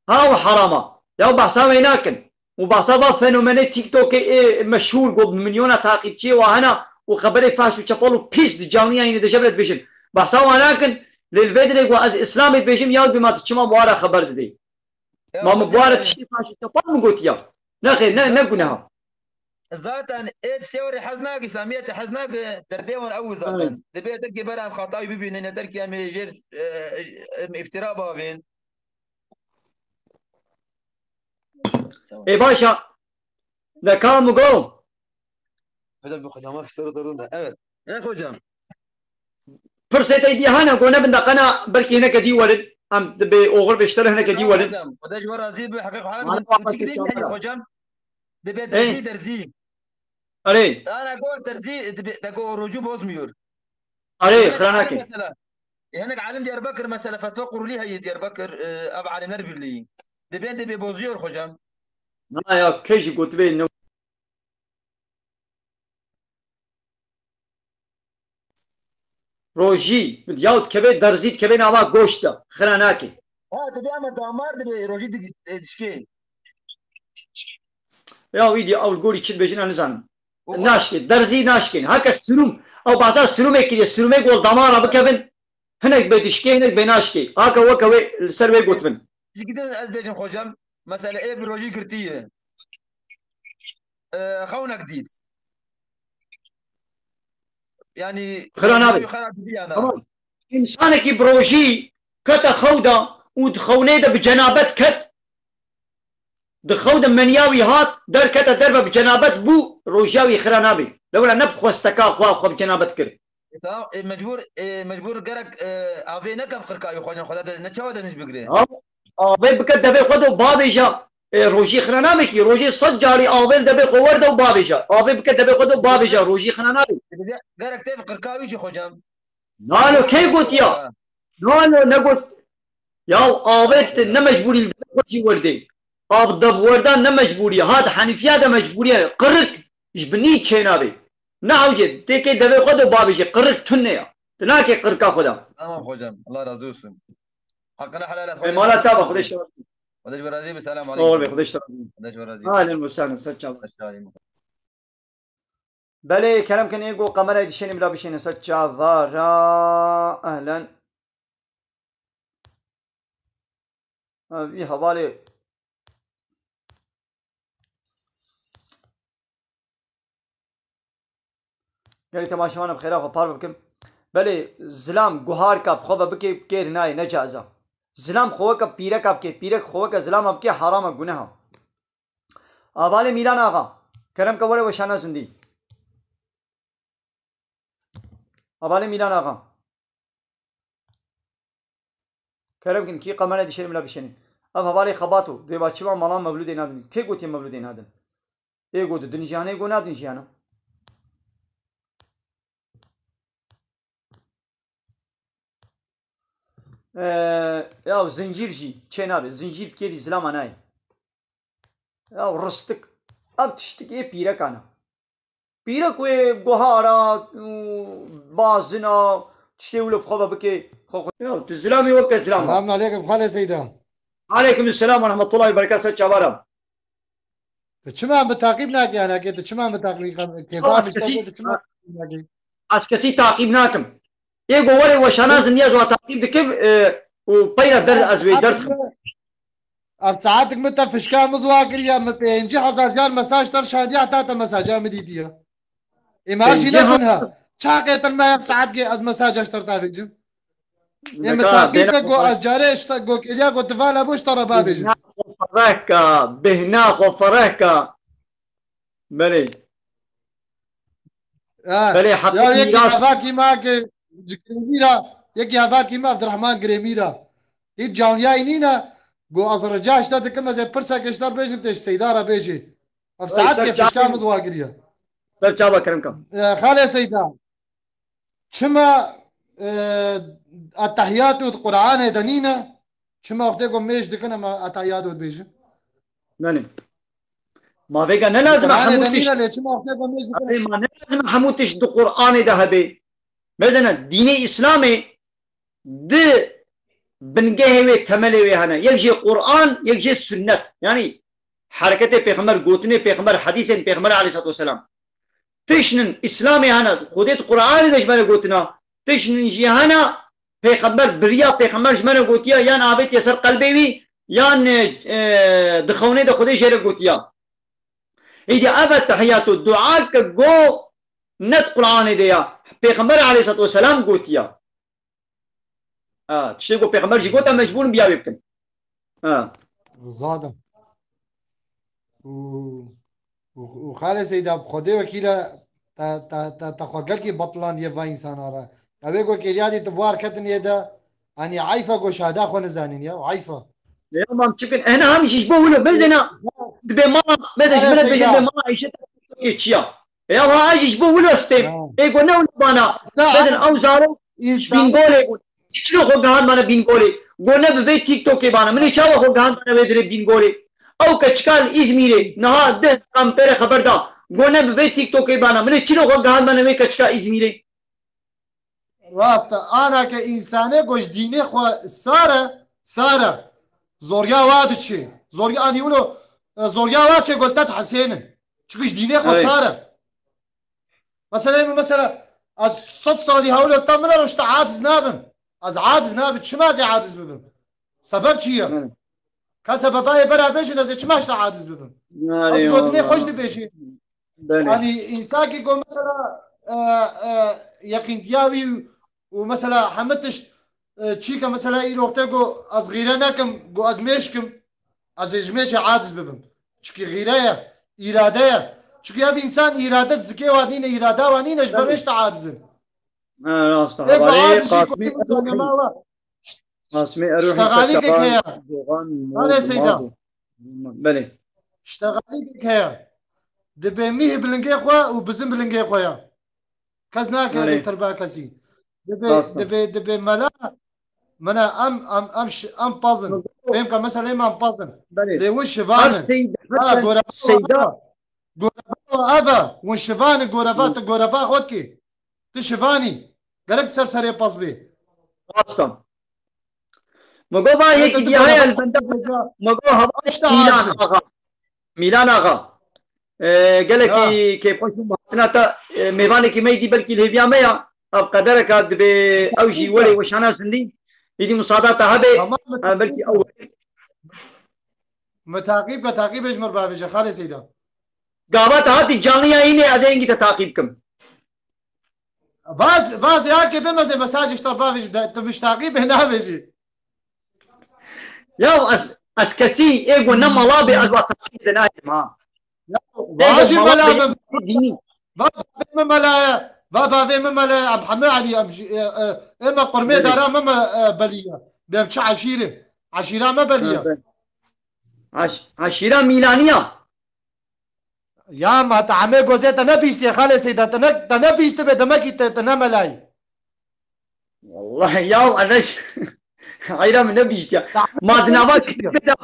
Ha wa harama. Ya bahsa ويناكن وبحسا فنومن تيك توك مشهور قبل مليون تعقيبتي وهنا وخبري فاش وشابولو بيس جاونيا يعني دجبرت بيجن بحسا ولكن للفيدريك واز اسلامي بيجم يا بما تشما بوارا خبر دي ما مبوارا تشي فاش شابول مقوتيا لا خير نقولها ذاتا ايد سيوري حزناك اسلاميه حزناك ترديون او ذاتا دبي تركي برام خطاي بيبي ان تركي ام جير افتراء بابين باشا ده كان مقوم hocam hocam افترضنا evet hocam فرصة دي هنا قلنا بندقنا بلكي هناك دي ولد ام دبي اوغر بيشتري هناك دي ولد hocam وداش ورا زيب حقيقة حالك تكريش حاجة hocam دبي درزي أري أنا أقول درزي دبي تقول رجوع بوزميور أري خلاناكي مثلا هناك عالم ديار بكر مثلا فتوقر لي هي ديار بكر أب عالم نربي لي دبي بوزيور hocam ما يا كيش قلت بي إنه روجي ياود كبي درزيت كبي نوا غوشتا خراناكي دبي أما دامار دبي روجي دشكي يا ويدي أول قولي تشد بيجينا نزان ناشكي درزي ناشكي هكا سلوم أو بازار سلومي كده سلومي قول دمارا بكبن هناك بدشكي هناك بيناشكي هكا وكا السروي قلت بن جدا أزبيجن hocam مثلا إيه بروجي كرتيه خونا جديد يعني خرانابي إنسانك بروجي كتا خودا ودخونيدا بجنابت كت دخودا منياوي هات در كتا دربا بجنابت بو روجاوي خرانابي لولا نبخو استكا خوا بجنابت كر مجبور قرق أبي نكب خركايو خونا خدا نتشاودا مش بقري أبي بكت دبي خدو بابي جا روجي خرانابي كي روجي صجاري أبل دبي خوردا وبابي جا أبي بكت دبي خدو بابي جا روجي خرانابي قرق تيف خركاوي شو خوجام نالو كي قلت يا نالو نقول يا أبي نمجبوري خوجي وردي أب دب وردان نمجبوري هذا حنيفيا ده مجبورية قرق جبني تشينابي نعوجد تيكي دبي خدو بابي جا قرق تنيا تناكي قرقا خدا تمام خوجام الله رضي وسلم حقنا حلالات خوجام ما لا تابع خدش وداش برازي بالسلام عليكم أول خدش وداش برازي أهلا وسهلا سجل بله كلام كان يقول قمر يدشين بلا بشين سجل وارا أهلا في حوالي قالي تماشوانا بخير أخو بار بكم بله زلام گوهار کب خوب بکی کیر نای نجازه زلام خوه کب پیره کب که پیره خوه کب زلام اب که حرام گناه آواله میران آقا کرم کوله وشانا زندی آواله میران آقا کرم کن کی قمانه دیشری ملا بشنی اب حواله خباتو دوی باچی ما مالان مولود اینادن کی گوتی مولود اینادن ايجو دنجيانا ايجو نا دنجيانا يا زنجير جي چنابه زنجير كيدي زلام اناي يا رستك اب تشتك ايه بيرك انا بيرك وي غهارا بازنا تشتيولو بخوبا بكي يا تزلامي وك زلام السلام عليكم خالي سيدا عليكم السلام ورحمة الله وبركاته شباب چما متعقب ناكي انا كده چما متعقب كيفا مشتاق چما اسكتي تعقيب ناكم يجو وري وشانا زنياز وتعقيب كيف وبيرا درس ازوي درس ساعاتك متى فشكا مزواقر يا مبينجي حزار جان مساج تر شادي حتى مساجا مديديا اماشي لكنها شاقيت الماء ساعات از مساج اشترطا فيجم ام تعقيب كو اشجاري اشتقو كيليا كو تفالا بو اشترى بابيجم فرهكا بهناك وفرهكا بلي بلي حقيقي يا هفاكي ماك جريميرا يكي هفاكي ما عبد الرحمن جريميرا هي جانياي نينا جو ازرجا اشتا كما زي برسا كشتر بيجي بتش سيدارا بيجي في ساعات كيف اشكا مزواقريا طيب شابا كرمكم خالي سيدان شما التحيات والقرآن دنينا شما وقتكم ميش دكنا ما التحيات بيجي نعم ما فيك انا لازم حموتش ما لازم حموتش دو قرآن ده هبي مثلا ديني اسلامي د بنجهوي تملوي هنا يجي قرآن يجي سنة يعني حركة پیغمبر گوتنه پیغمبر حديث پیغمبر عليه الصلاة والسلام تشنن اسلامي هنا خودت قرآن ده جمال گوتنا تشنن جي هنا پیغمبر بريا پیغمبر جمال گوتيا يان آبت يسر قلبي يان دخونه ده خودي شير گوتيا إذا أبد تحيات الدعاء كجو نت قرآن ديا پیغمبر عليه الصلاة والسلام قوتيا تشتغل پیغمبر جي قوتا مجبور بيا بيبتن زادم وخالي سيدا بخده وكيلا تا خوغل کی بطلان یہ وا انسان آرا اوے کو کیریادی تبوار کتن يدا اني عيفه کو شهدا خو نزانين يا عيفه يا مام تشكن انا هم شيش بقوله بزنا بما بدش بلد بجد بما عيشت اتشيا يا ما اجيش بقوله ستيم اي قلنا بانا بدل اوزارو بينغولي شنو خو غان بانا بينغولي قلنا بزي تيك توك بانا من چاو خو غان بانا بدر بينغولي او كچكال ازميري نها ده كم پر خبر دا قلنا بزي تيك توك بانا من شنو خو غان بانا مي كچكا ازميري راستا انا كانسانه گوش دينه خو ساره زوريا واد چي زوريا اني ولو زوريا واد چي قلت حسين چكش دينه خو ساره مثلا از 100 سالي هول تمرر وشت عاجز نابم از عاجز نابم چما زي عاجز ببم سبب چيه كسبباي برا بيش نز چما شت عاجز ببم قلت خوش دي بيشي يعني انسان كي قول مثلا يقين دياوي ومثلا حمدتش تشيكا مثلا اي وقتها جو از غيرانكم جو از ميشكم از اجميش عاجز ببم چكي غيرية إرادة چكي هذا إنسان إرادة زكية وانين إرادة وانين اجبرش تعاجز راستا قاسمي اروح اشتغالي كيك هي هذا سيدا بلي اشتغالي كيك هي دبي ميه بلنجي خوا وبزم بلنجي خويا كزنا كان تربا كسي دبي ملا منا ام بازن فهم كان مثلا ام بازن دي وش فان سيدا غورافا وش فان غورافا خودكي تشفاني قالك سرسري باز بي اصلا مگو هيك دي هاي البنده مگو هوا ميلان آغا قال لك كيف مهتنا ميواني كي ما يدي بلكي الهبيا ميا اب قدرك اوجي ولي وشانا سندي يدي مصادات هبه بلكي اول متعقيب كتعقيب اجمر بافجه خالي سيدا قابات هاتي جانيا ايني ادينجي تتعقيبكم فاز يا كيف بمزه مساج اشترافاج مش تعقيب هنا بيجي يا اسكسي ايغو نما لابي ادوا تعقيب دناي ما واجي ملابم ملايا بابا في ملا عبد الحميد علي اما قرمي دارا ما بليه بمشي عشيره ما بليه عشيره ميلانيه يا ما تعمي جوزيتا نبيست يا خالي سيدا تنبيست بدمك تنملاي والله يا أنا عيرا من نبيست يا ما دنابا كتبت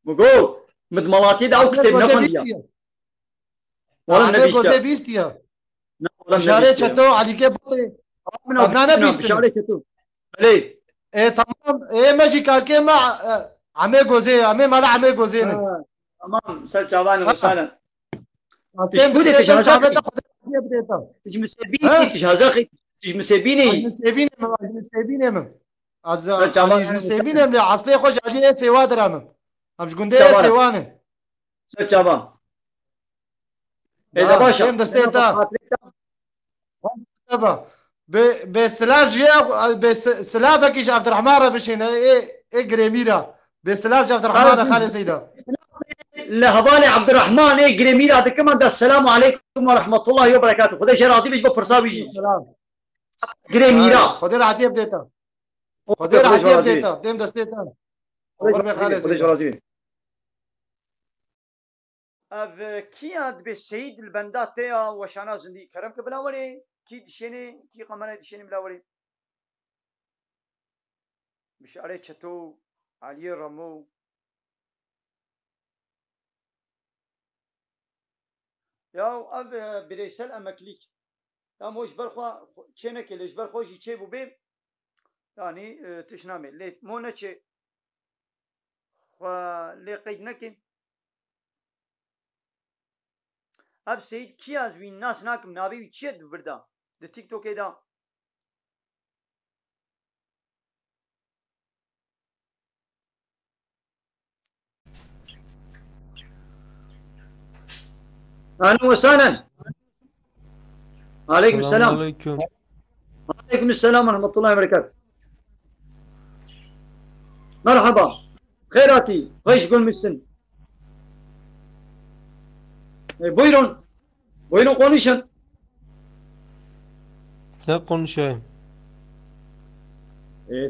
بقول مدملاتي دا وكتب نفنديا ولا تعمي نبيست جوزي بيست يا ولا بشارة نبيست شتو علي كيف أبنا نبيست بشارة شتو ليه إيه تمام إيه ماشي كالكي مع عمي جوزي عمي مالا عمي جوزيني تمام سال جوان وسهلا أستم تشكودي بسيتم تجهزاك تعمي تاخد بديتا تج مسبيني تجهزاك تج مسبيني مسيبيني من از سال جوان أني مسيبيني من أصلي خوش علي سوا درامم همش قندي جوان سوانه سال جوان إذا باشا تم دستيتا تبا بسلال جيا بسلال بكيش عبد الرحمن ربشين إيه جريميرا بسلال عبد الرحمن خالي سيدا لهبالي عبد الرحمن إيه جريمير هذا كمان ده السلام عليكم ورحمة الله وبركاته خدي شيء راضي بيجي بفرصة بيجي السلام جريميرا خدي عتيب ديتا خدي عتيب ديتا تم دستيتا عمر بخالي خدي شيء سيدا راضي اف کی اد به سید البندا تیا وشانا زندگی کرم که بلاولی کی دشینی کی قمانه دشینی بلاولی بشاره چتو علی رمو یا اف bireysel emeklilik ya moş berxwa çene keleş berxwa ji çe bu be yani tişname le mona çe le qeyd nekin اف سید کی از وی ناس ناکم ناوی چیه دو بردا د تیک توک دا اهلا وسهلا عليكم السلام عليكم وعليكم السلام ورحمة الله وبركاته مرحبا خيراتي hoş gelmişsin buyurun buyurun konuşun Ne konuşayım?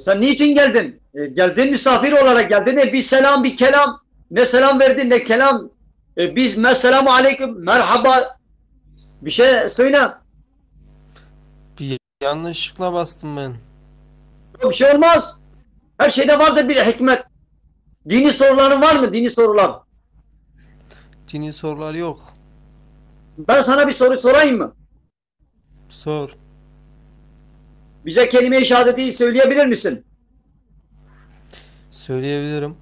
Sen niçin geldin? Geldin misafir olarak geldin. Bir selam, bir kelam. Ne selam verdin, ne kelam. Biz selamu aleyküm, merhaba. Bir şey söyle. Bir yanlışlıkla bastım ben. Bir şey olmaz. Her şeyde vardır bir hikmet. Dini soruların var mı? Dini sorular. Dini sorular yok. Ben sana bir soru sorayım mı? Sor. Bize kelime-i şehadeti söyleyebilir misin? Söyleyebilirim.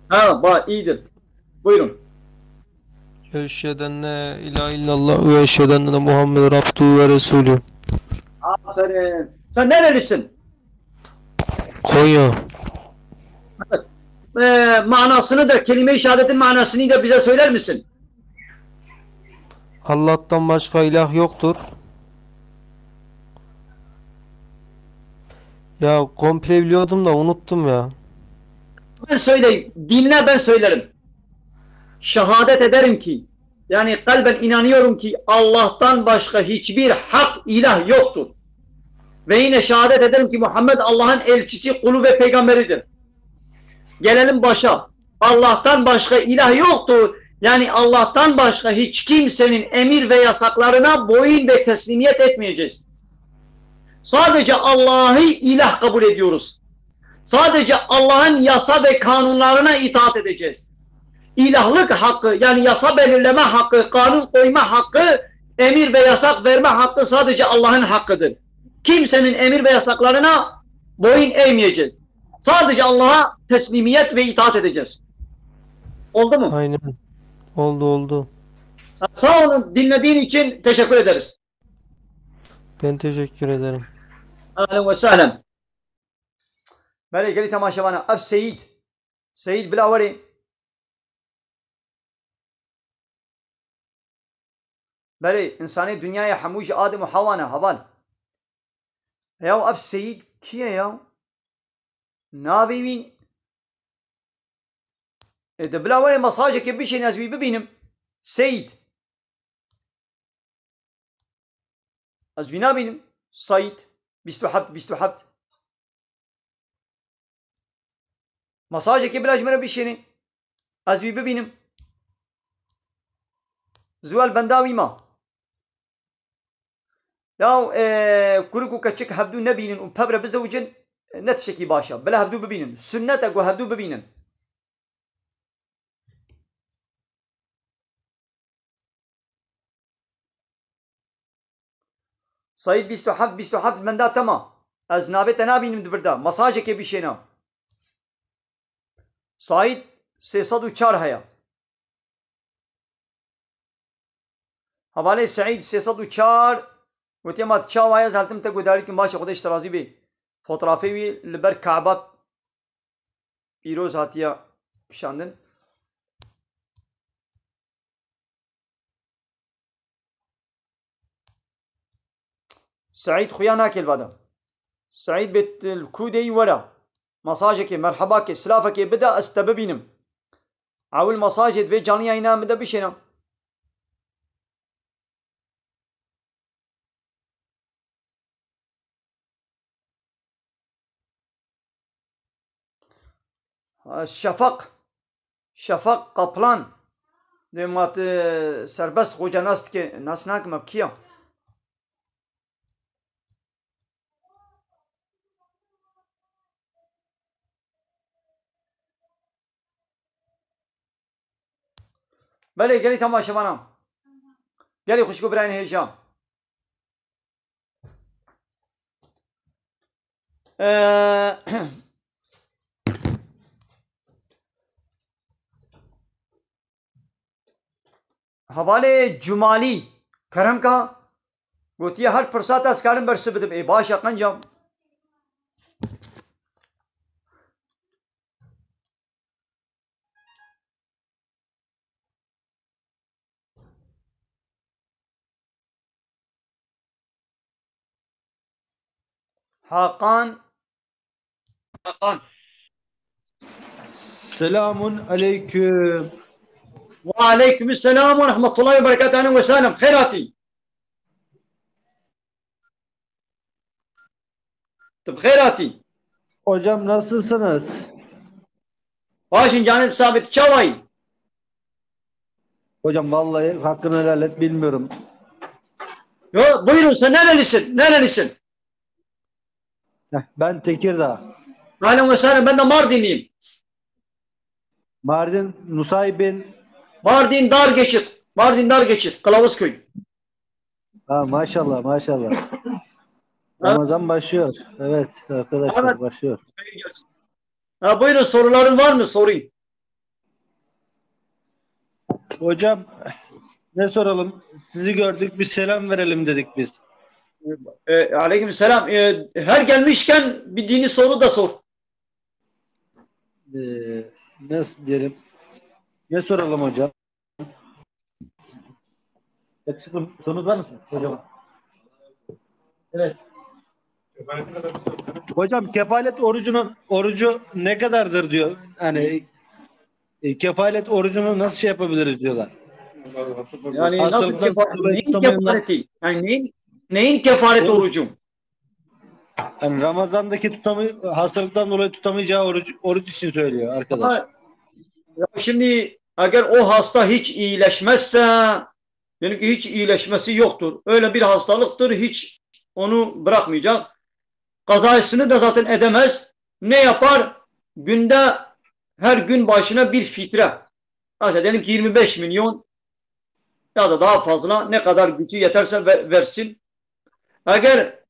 Ha, bak iyidir. Buyurun. Eşheden ne ilahe illallah ve eşheden ne Muhammed Abduhu ve Resulü. Aferin. Sen nerelisin? Konya. Manasını da, kelime-i şehadetin manasını da bize söyler misin? Allah'tan başka ilah yoktur. Ya komple biliyordum da unuttum ya. Ben söyleyeyim. Dinle ben söylerim. Şehadet ederim ki, yani kalben inanıyorum ki Allah'tan başka hiçbir hak ilah yoktur. Ve yine şehadet ederim ki Muhammed Allah'ın elçisi, kulu ve peygamberidir. Gelelim başa. Allah'tan başka ilah yoktur. Yani Allah'tan başka hiç kimsenin emir ve yasaklarına boyun ve teslimiyet etmeyeceğiz. Sadece Allah'ı ilah kabul ediyoruz. Sadece Allah'ın yasa ve kanunlarına itaat edeceğiz. İlahlık hakkı, yani yasa belirleme hakkı, kanun koyma hakkı, emir ve yasak verme hakkı sadece Allah'ın hakkıdır. Kimsenin emir ve yasaklarına boyun eğmeyeceğiz. Sadece Allah'a teslimiyet ve itaat edeceğiz. Oldu mu? Aynen. Oldu. Sağ olun, dinlediğin için teşekkür ederiz. Ben teşekkür ederim. Ahlen ve sahlen. بله گلی تماشاوانا اف سعید بلاوری بله انسانی دنیای حموج آدم و حوانا هبال یا اف سعید کیه یا نابیوین ده بلاوری مساجه که بشه نزوی ببینم سعید ازوی نبینم سعید 27 مساجه که بلاج مرا بشینی از بی ببینم زوال بنداوي ما ياو كوركو كتشك هبدو نبينن وببرة بزوجن نتشكي باشا بلا هبدو ببينن سنتك وهبدو ببينن سعيد بيستحب من دا تما از نابت نابينم دفردا مساجك بيشينا سعيد 304 هيا حواله سعيد 304 وتيما تشاو هيا زالتم تقو داري كم باشا خودش ترازي بي فوترافي لبر كعبة بيروز هاتيا بشاندن سعيد خويا ناكل بعدا سعيد بيت الكودي ولا مساجك مرحباك سلافك بدا استببينم عاول مساجد في جانيا ينام بدا بشينا شفق قپلان دمات سربست خوجا ناست که ناسناك مبكيا بله گلی تماشاوانم گلی خوشگو براین هیجام حواله جمالی کرم کا گوتیه هر فرصت از کارم برسه بدم ای باشا قنجام حقان Selamun aleyküm. وعليكم السلام ورحمة الله وبركاته أهلا وسهلا بخيراتي بخيراتي Hocam nasılsınız? Başın canın sabit çavay. Hocam vallahi hakkını helal et bilmiyorum. Yo, buyurun sen nerelisin? Nerelisin? Ben Tekirdağ. Ahlen ve sehlen ben de Mardinliyim. Mardin Nusaybin. Mardin Dargeçit. Mardin Dargeçit. Kılavuzköy. Ha, maşallah maşallah. Ramazan başlıyor. Evet arkadaşlar Evet. başlıyor. Ha, buyurun soruların var mı? Sorayım. Hocam ne soralım? Sizi gördük bir selam verelim dedik biz. Aleykümselam. Her gelmişken bir dini soru da sor. Nasıl diyelim? Ne soralım hocam? Yakışıklı sorunuz var mısın hocam? Evet. Hocam kefalet orucu ne kadardır diyor. Hani kefalet orucunu nasıl şey yapabiliriz diyorlar. Yani nasıl neyin kefareti? Yani neyin kefareti orucu? Yani Ramazan'daki hastalıktan dolayı tutamayacağı oruç için söylüyor arkadaş. Ya şimdi eğer o hasta hiç iyileşmezse yani ki hiç iyileşmesi yoktur. Öyle bir hastalıktır. Hiç onu bırakmayacak. Kazasını da zaten edemez. Ne yapar? Günde her gün başına bir fitre. Mesela diyelim ki 25 milyon ya da daha fazla ne kadar gücü yeterse versin. Eğer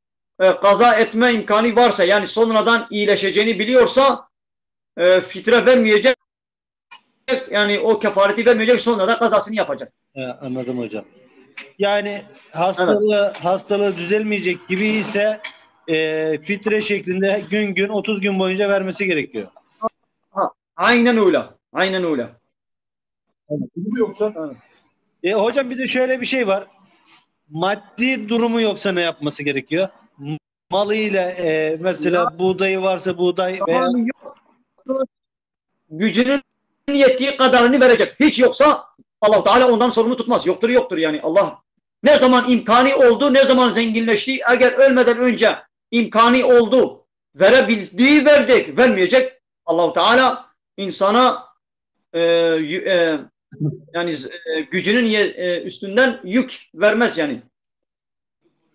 kaza etme imkanı varsa yani sonradan iyileşeceğini biliyorsa fitre vermeyecek. Yani o kefareti vermeyecek, sonra da kazasını yapacak. Anladım hocam. Yani hastalığı düzelmeyecek gibi ise fitre şeklinde gün 30 gün boyunca vermesi gerekiyor. Aynen öyle. Aynen öyle. Yoksa hocam bir de şöyle bir şey var. Maddi durumu yoksa ne yapması gerekiyor? Malıyla mesela buğdayı varsa buğday veya gücünün yettiği kadarını verecek. Hiç yoksa Allah Teala ondan sorumlu tutmaz. Yoktur yani Allah. Ne zaman imkanı oldu, ne zaman zenginleşti, eğer ölmeden önce imkanı oldu, verebildiği verdik, vermeyecek. Allah Teala insana Yani gücünün üstünden yük vermez yani.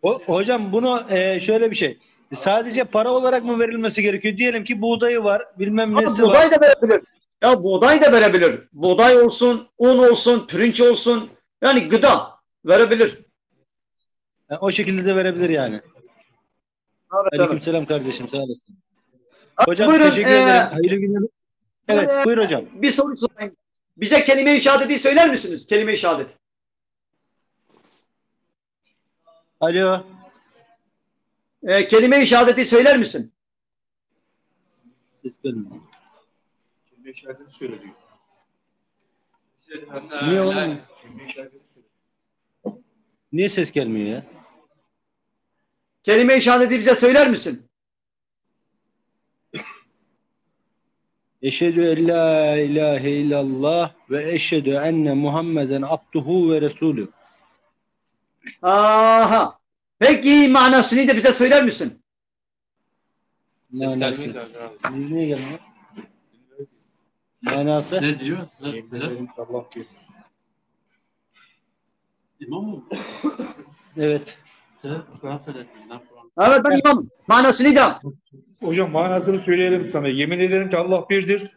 Hocam bunu şöyle bir şey. Sadece para olarak mı verilmesi gerekiyor? Diyelim ki buğdayı var, bilmem nesi var. Buğday da verebilir. Ya buğday da verebilir. Buğday olsun, un olsun, pirinç olsun. Yani gıda verebilir. O şekilde de verebilir yani. Evet, Aleykümselam kardeşim, sağ olasın. Hocam buyurun, teşekkür ederim. Hayırlı günler. Evet, buyur hocam. Bir soru sorayım. Bize kelime-i şehadeti söyler misiniz? Kelime-i şehadet. Alo. Kelime-i şehadeti söyler misin? Kelime-i şehadeti söyle diyor. Niye oğlum? Niye ses gelmiyor ya? Kelime-i şehadeti bize söyler misin? Eşhedü en la ilahe illallah ve eşhedü enne Muhammeden abduhu ve resulü. Aha. Peki manasını da bize söyler misin? Manası. Niye gelmiyor? Manası? Ne diyor? Allah bilir. İmam mı? Evet. Evet ben imamım. Manasını da. Hocam manasını söyleyelim sana. Yemin ederim ki Allah birdir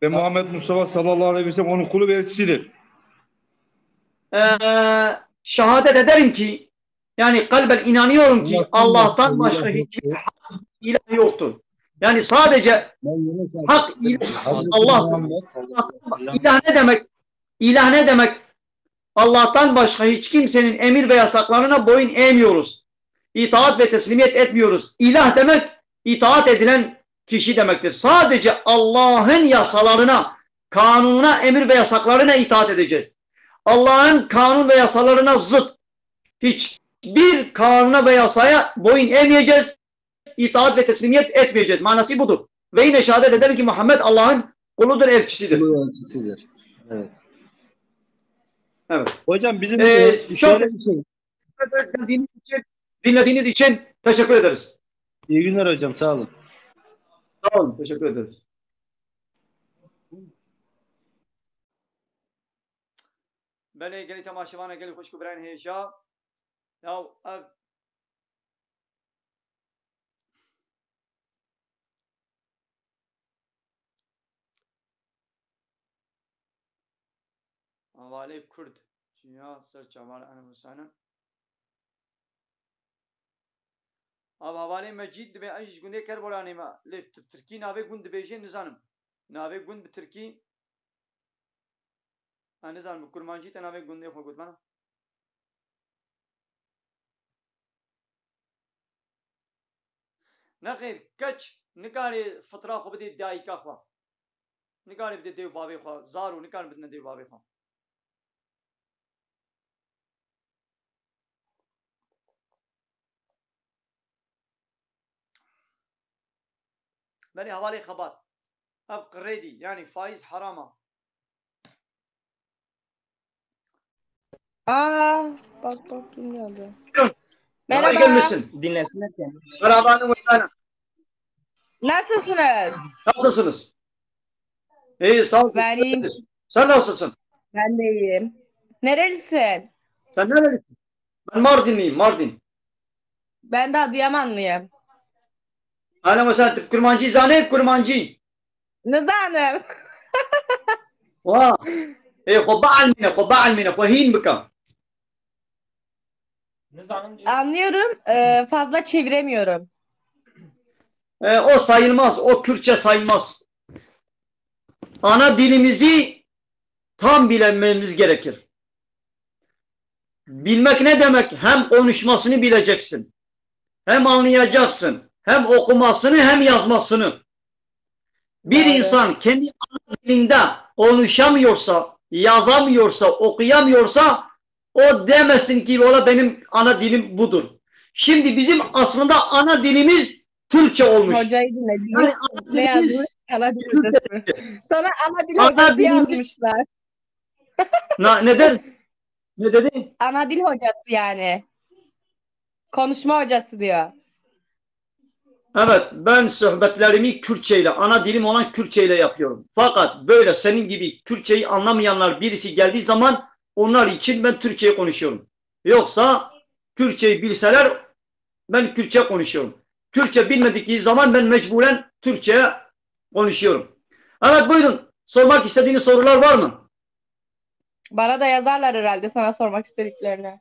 ve Muhammed Mustafa sallallahu aleyhi ve sellem onun kulu ve elçisidir. Şehadet ederim ki yani kalben inanıyorum ki Allah'tan başka hiçbir ilah yoktur. Yani sadece hak ilah Allah. İlah ne demek? İlah ne demek? Allah'tan başka hiç kimsenin emir ve yasaklarına boyun eğmiyoruz. İtaat ve teslimiyet etmiyoruz. İlah demek itaat edilen kişi demektir. Sadece Allah'ın yasalarına, kanununa, emir ve yasaklarına itaat edeceğiz. Allah'ın kanun ve yasalarına zıt hiçbir kanuna ve yasaya boyun eğmeyeceğiz. İtaat ve teslimiyet etmeyeceğiz. Manası budur. Ve yine şehadet ederim ki Muhammed Allah'ın kuludur, elçisidir. Evet. Evet. Hocam bizim şöyle bir şey. Dinlediğiniz için teşekkür ederiz. İyi günler hocam, sağ olun. Sağ olun, teşekkür ederiz. بله گلی تماشاوانه گلی خوشکو برای هیجا یا حواله کرد جیا سر چوال انا حسانا اب حواله مجید به اجش گنده کر بولانی ما لی ترکی ناوی گند بیجه نزانم ناوی گند ترکی نزانم کرمانجی تا ناوی گنده خو گوت مانا نخیر کچ نکاری فطرا خو بدی دایی کا خوا نکاری بدی دیو بابی خوا زارو نکاری بدی دیو بابی خوا بله حواله خبات اب قریدی yani faiz harama. Bak kim geldi. Merhaba. Gelmesin. Dinlesinler. Merhaba. Nasılsınız? Nasılsınız? İyi, sağ ol. Ben iyiyim. Sen nasılsın? Ben de iyiyim. Nerelisin? Sen nerelisin? Ben Mardinliyim, Mardin. Ben de Adıyamanlıyım. Ana mesela kurmancı zane kurmancı. Nizanım. Vah. Khubba almina, fahin bika. Anlıyorum. Fazla çeviremiyorum. O sayılmaz, o Kürtçe sayılmaz. Ana dilimizi tam bilmemiz gerekir. Bilmek ne demek? Hem konuşmasını bileceksin, hem anlayacaksın, hem okumasını hem yazmasını. Bir insan kendi ana dilinde konuşamıyorsa, yazamıyorsa, okuyamıyorsa o demesin ki ola benim ana dilim budur. Şimdi bizim aslında ana dilimiz Türkçe olmuş. Hocayı dinle. Yani ne yazmış? Ana dil hocası. Sana ana dil hocası yazmışlar. Neden? Ne dedi? Ana dil hocası yani. Konuşma hocası diyor. Evet, ben sohbetlerimi Kürtçe ile, ana dilim olan Kürtçe ile yapıyorum. Fakat böyle senin gibi Kürtçeyi anlamayanlar birisi geldiği zaman onlar için ben Türkçe'yi konuşuyorum. Yoksa Kürtçeyi bilseler ben Kürtçe konuşuyorum. Kürtçe bilmedikleri zaman ben mecburen Türkçe konuşuyorum. Evet, buyurun. Sormak istediğiniz sorular var mı? Bana da yazarlar herhalde sana sormak istediklerini.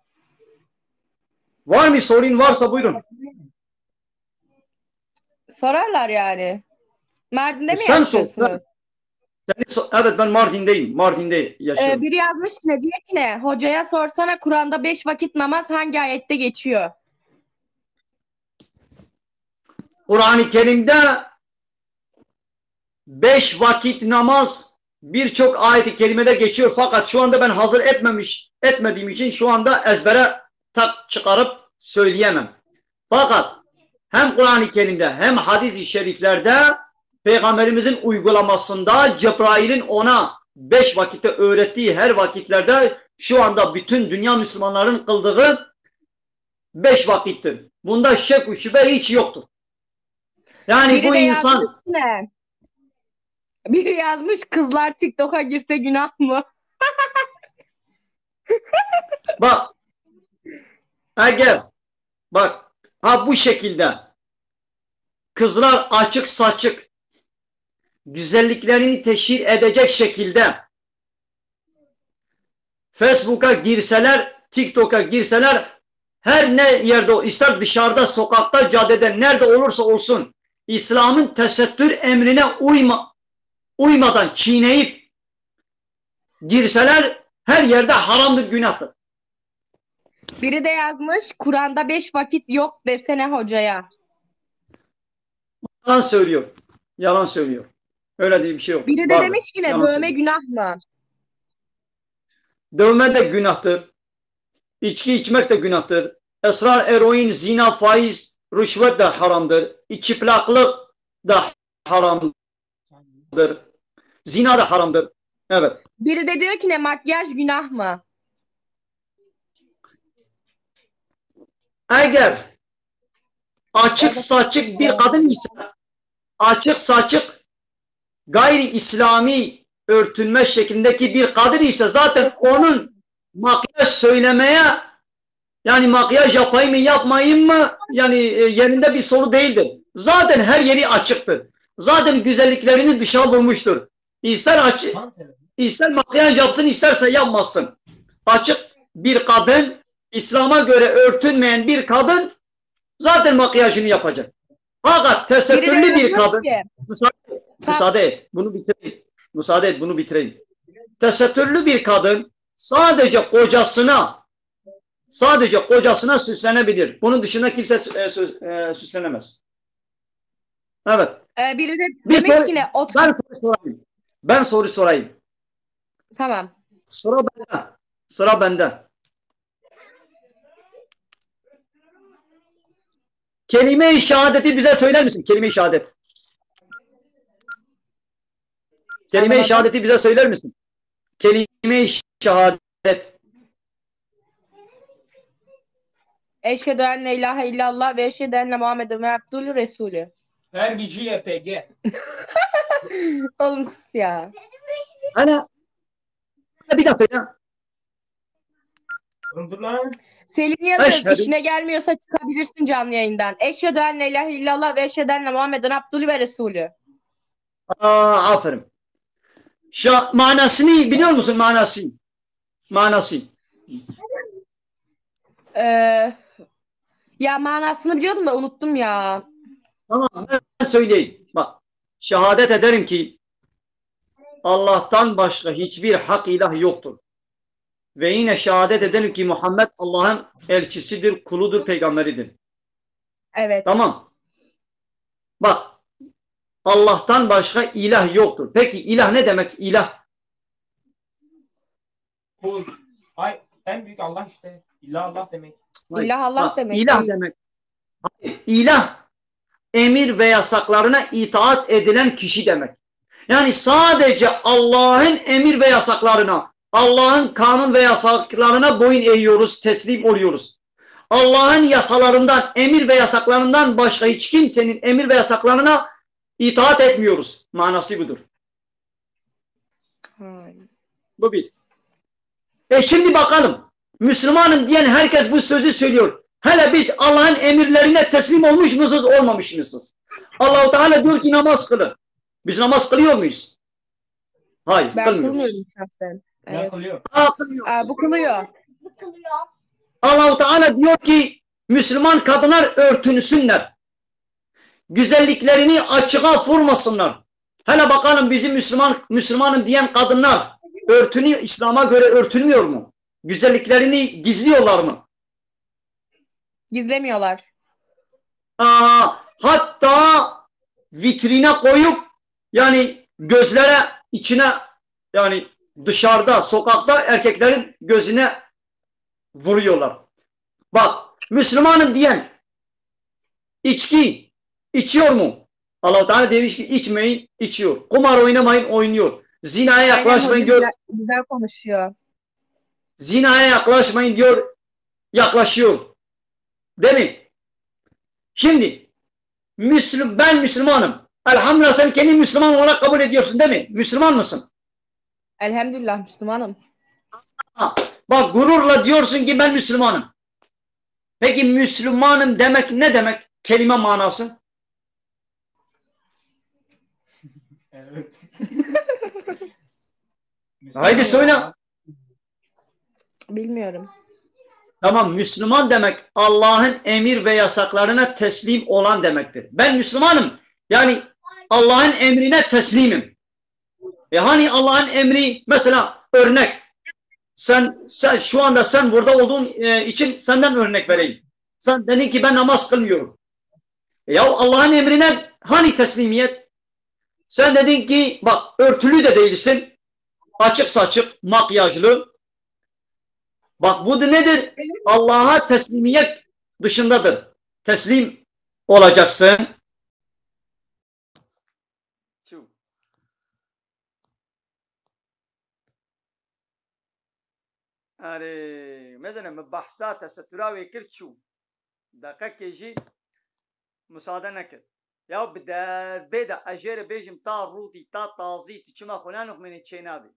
Var mı sorun varsa buyurun. Sorarlar yani. Mardin'de mi Sen sor. yaşıyorsunuz? Evet, ben Mardin'deyim. Mardin'de yaşıyorum. Biri yazmış ki ne diyor ki ne? Hocaya sorsana Kur'an'da 5 vakit namaz hangi ayette geçiyor? Kur'an-ı Kerim'de 5 vakit namaz birçok ayet-i kerimede geçiyor. Fakat şu anda ben hazır etmediğim için şu anda ezbere tak çıkarıp söyleyemem. Fakat hem Kur'an-ı Kerim'de hem hadis-i şeriflerde Peygamberimizin uygulamasında Cebrail'in ona 5 vakitte öğrettiği her vakitlerde şu anda bütün dünya Müslümanların kıldığı 5 vakittir. Bunda şek ve şüphe hiç yoktur. Yani Biri bu de insan... yazmış ne? Biri yazmış kızlar TikTok'a girse günah mı? Bak, eğer bak bu şekilde kızlar açık saçık güzelliklerini teşhir edecek şekilde Facebook'a girseler, TikTok'a girseler, her ne yerde, ister dışarıda, sokakta, caddede, nerede olursa olsun İslam'ın tesettür emrine uymadan çiğneyip girseler her yerde haramdır, günahtır. Biri de yazmış Kur'an'da 5 vakit yok desene hocaya. Yalan söylüyor. Yalan söylüyor. Öyle diye bir şey yok. Biri de Vardır. demiş ki ne? Yalan Dövme söylüyor. günah mı? Dövme de günahtır. İçki içmek de günahtır. Esrar, eroin, zina, faiz, rüşvet de haramdır. Çıplaklık da haramdır. Zina da haramdır. Evet. Biri de diyor ki ne? Makyaj günah mı? Eğer açık saçık bir kadın ise, açık saçık gayri İslami örtünme şeklindeki bir kadın ise zaten onun makyaj söylemeye, yani makyaj yapayım mı yapmayayım mı, yani yerinde bir soru değildir. Zaten her yeri açıktır. Zaten güzelliklerini dışa vurmuştur. İster makyaj yapsın, isterse yapmasın. Açık bir kadın, İslam'a göre örtünmeyen bir kadın zaten makyajını yapacak. Fakat tesettürlü bir kadın, müsaade et, bunu bitireyim. Müsaade et, bunu bitireyim. Tesettürlü bir kadın sadece kocasına süslenebilir. Bunun dışında kimse süslenemez. Evet. Biri de demiş ki ne? Ben soru sorayım. Tamam. Sıra bende. Kelime-i şehadeti bize söyler misin? Kelime-i şehadet. Kelime-i şehadeti bize söyler misin? Kelime-i şehadet. Eşhedü en la ilahe illallah ve eşhedü enne Muhammeden ve abdülü Resulü. Her bir JPG. Oğlum sus ya. Hani bir dakika ya. Selin yazın. İşine gelmiyorsa çıkabilirsin canlı yayından. Eşhedü en la ilahe illallah ve eşhedü enne Muhammeden abdülü ve Resulü. Aferin. Manasını biliyor musun, manası? Ya manasını biliyordum da unuttum ya. Tamam, ben söyleyeyim. Bak, şehadet ederim ki Allah'tan başka hiçbir hak ilah yoktur. Ve yine şehadet ederim ki Muhammed Allah'ın elçisidir, kuludur, peygamberidir. Evet. Tamam. Bak, Allah'tan başka ilah yoktur. Peki ilah ne demek? İlah. Kul. Ay, en büyük Allah işte. İlah Allah demek. İlah Allah demek. İlah demek. İlah, emir ve yasaklarına itaat edilen kişi demek. Yani sadece Allah'ın emir ve yasaklarına, Allah'ın kanun ve yasaklarına boyun eğiyoruz, teslim oluyoruz. Allah'ın yasalarından, emir ve yasaklarından başka hiç kimsenin emir ve yasaklarına itaat etmiyoruz. Manası budur. Bu bir. Şimdi bakalım. Müslümanım diyen herkes bu sözü söylüyor. Hele biz Allah'ın emirlerine teslim olmuş musunuz, olmamış mısınız? Allah-u Teala diyor ki namaz kılın. Biz namaz kılıyor muyuz? Hayır, Ben kılmıyoruz. kılmıyorum şahsen. Evet. Kılıyoruz. Bu kılıyor. Allah-u Teala diyor ki Müslüman kadınlar örtünsünler. Güzelliklerini açığa vurmasınlar. Hele bakalım bizim Müslümanım diyen kadınlar örtünü İslam'a göre örtülmüyor mu? Güzelliklerini gizliyorlar mı? Gizlemiyorlar. Hatta vitrine koyup yani gözlere içine yani dışarıda sokakta erkeklerin gözüne vuruyorlar. Bak Müslümanım diyen içki içiyor mu? Allah-u Teala demiş ki içmeyin, içiyor. Kumar oynamayın, oynuyor. Zinaya yaklaşmayın diyor. Güzel konuşuyor. Zinaya yaklaşmayın diyor. Yaklaşıyor. Değil mi? Şimdi ben Müslümanım. Elhamdülillah sen kendini Müslüman olarak kabul ediyorsun değil mi? Müslüman mısın? Elhamdülillah Müslümanım. Bak gururla diyorsun ki ben Müslümanım. Peki Müslümanım demek ne demek? Kelime manası. Evet. Haydi söyle. Bilmiyorum. Tamam, Müslüman demek Allah'ın emir ve yasaklarına teslim olan demektir. Ben Müslümanım. Yani Allah'ın emrine teslimim. Hani Allah'ın emri mesela örnek. Sen şu anda sen burada olduğun için senden örnek vereyim. Sen dedin ki ben namaz kılmıyorum. Ya Allah'ın emrine hani teslimiyet? Sen dedin ki bak örtülü de değilsin. Açık saçık, makyajlı. Bak bu da nedir? Allah'a teslimiyet dışındadır. Teslim olacaksın. آره مثلا بحثات ستراوي كرتشو دقيقة يجي مساعدة نكر يا بدار بيدا أجير بيجم تا روتي تا تازيتي كما خلانك من التشينابي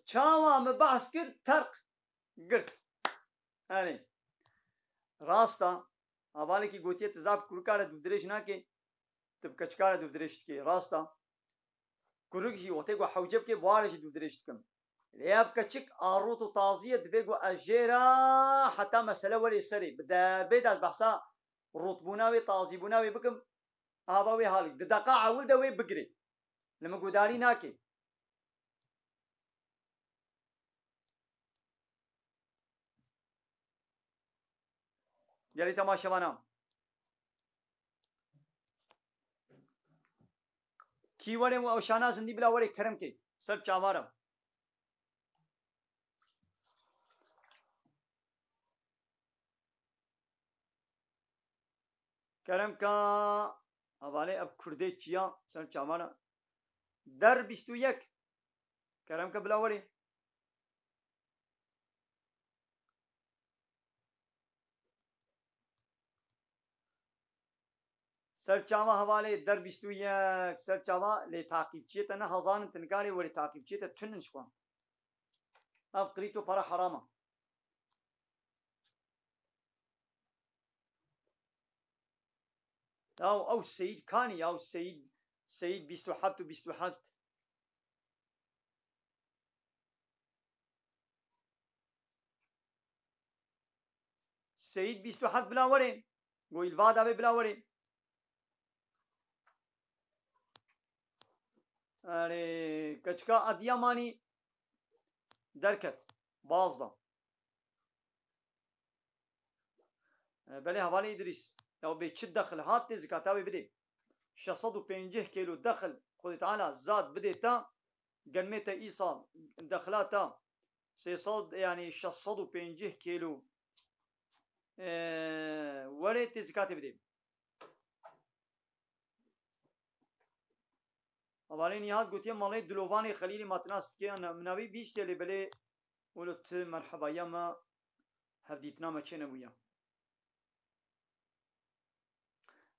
چاوا مبحث كر ترق قرت يعني راستا أولي كي قوتي تزاب كروكارة دودريش ناكي تبقى چكارة دودريش كي راستا كروك جي وقتي قو حوجب كي بوارش دودريش كم لياب كتشك آروت وطازية دبيقو أجيرا حتى مسألة ولي سري بدار بيدا بحثا روتبوناوي طازيبوناوي بكم هاباوي هالك دقاء عول دوي بقري لما قداري ناكي يلي تماشى وانا كي وري وشانا زندي بلا وري كرم كي سر چاوارم کرم کا حوالے اب کھردے چیا سر چاوانا در 21 کرم کا بلاوری سر چاوا حوالے در 21 سر چاوا لے تعقیب چیتا نا هزان تنکاری ولی تعقیب چیتا تنن شوان اب قریتو para harama أو السيد كاني أو سيد بيستو حبت سيد بيستو حبت بلا ورين قوي الفاد أبي بلا ورين أري كشكا أدياماني دركت بازدا بله حوالي إدريس لو بيتش دخل هات زكاتاوي بدي 650 كيلو دخل خذ تعالى زاد بدي تا قنمته إيصال دخلاتا سيصاد يعني 650 كيلو وريت زكاتي بدي أولين يهات قلت يا مالي دلوفاني خليلي ما تناست كي أنا منابي بيش تلي بلي ولت مرحبا يما هەفدیتنا مەچێ نەبوویە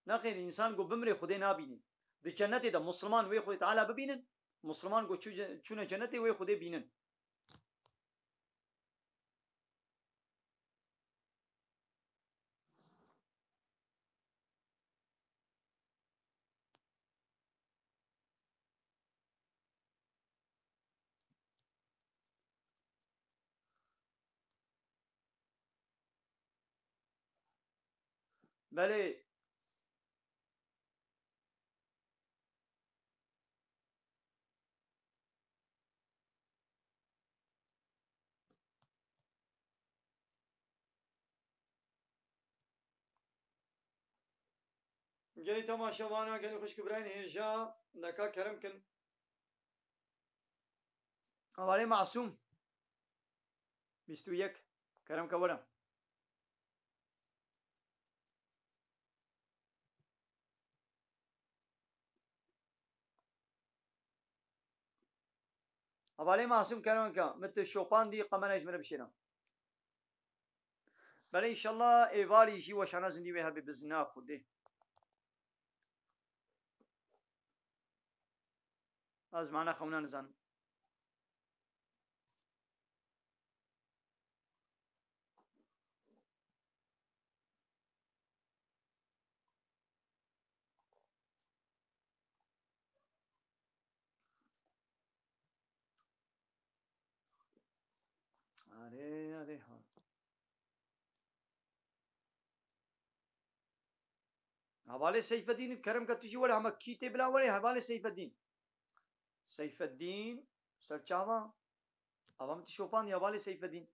نەخێر ئینسان گۆ بمرێ خودێ نابینین di cennetê de Müslüman wê Xwedê Teala bibînin Müslüman got çûne cennetê wê Xwedê bînin belê gelî temaşewana gelî xuşkibirayên hêja neka kerem kin hevalê Masûm 21 kerem ke were hevalê Masûm kerem ke min tu şopandî qemena ji min re bişêre belê înşallah êvarî jî weşana zindî wê hebe bi zina Xwedê ez mane xewna nizanim arê ha hevalê Seyfeddîn kerem ke tu jî were heme kî tê bila were hevalê Seyfeddîn serçava ava min tu şopandî hevalê Seyfeddîn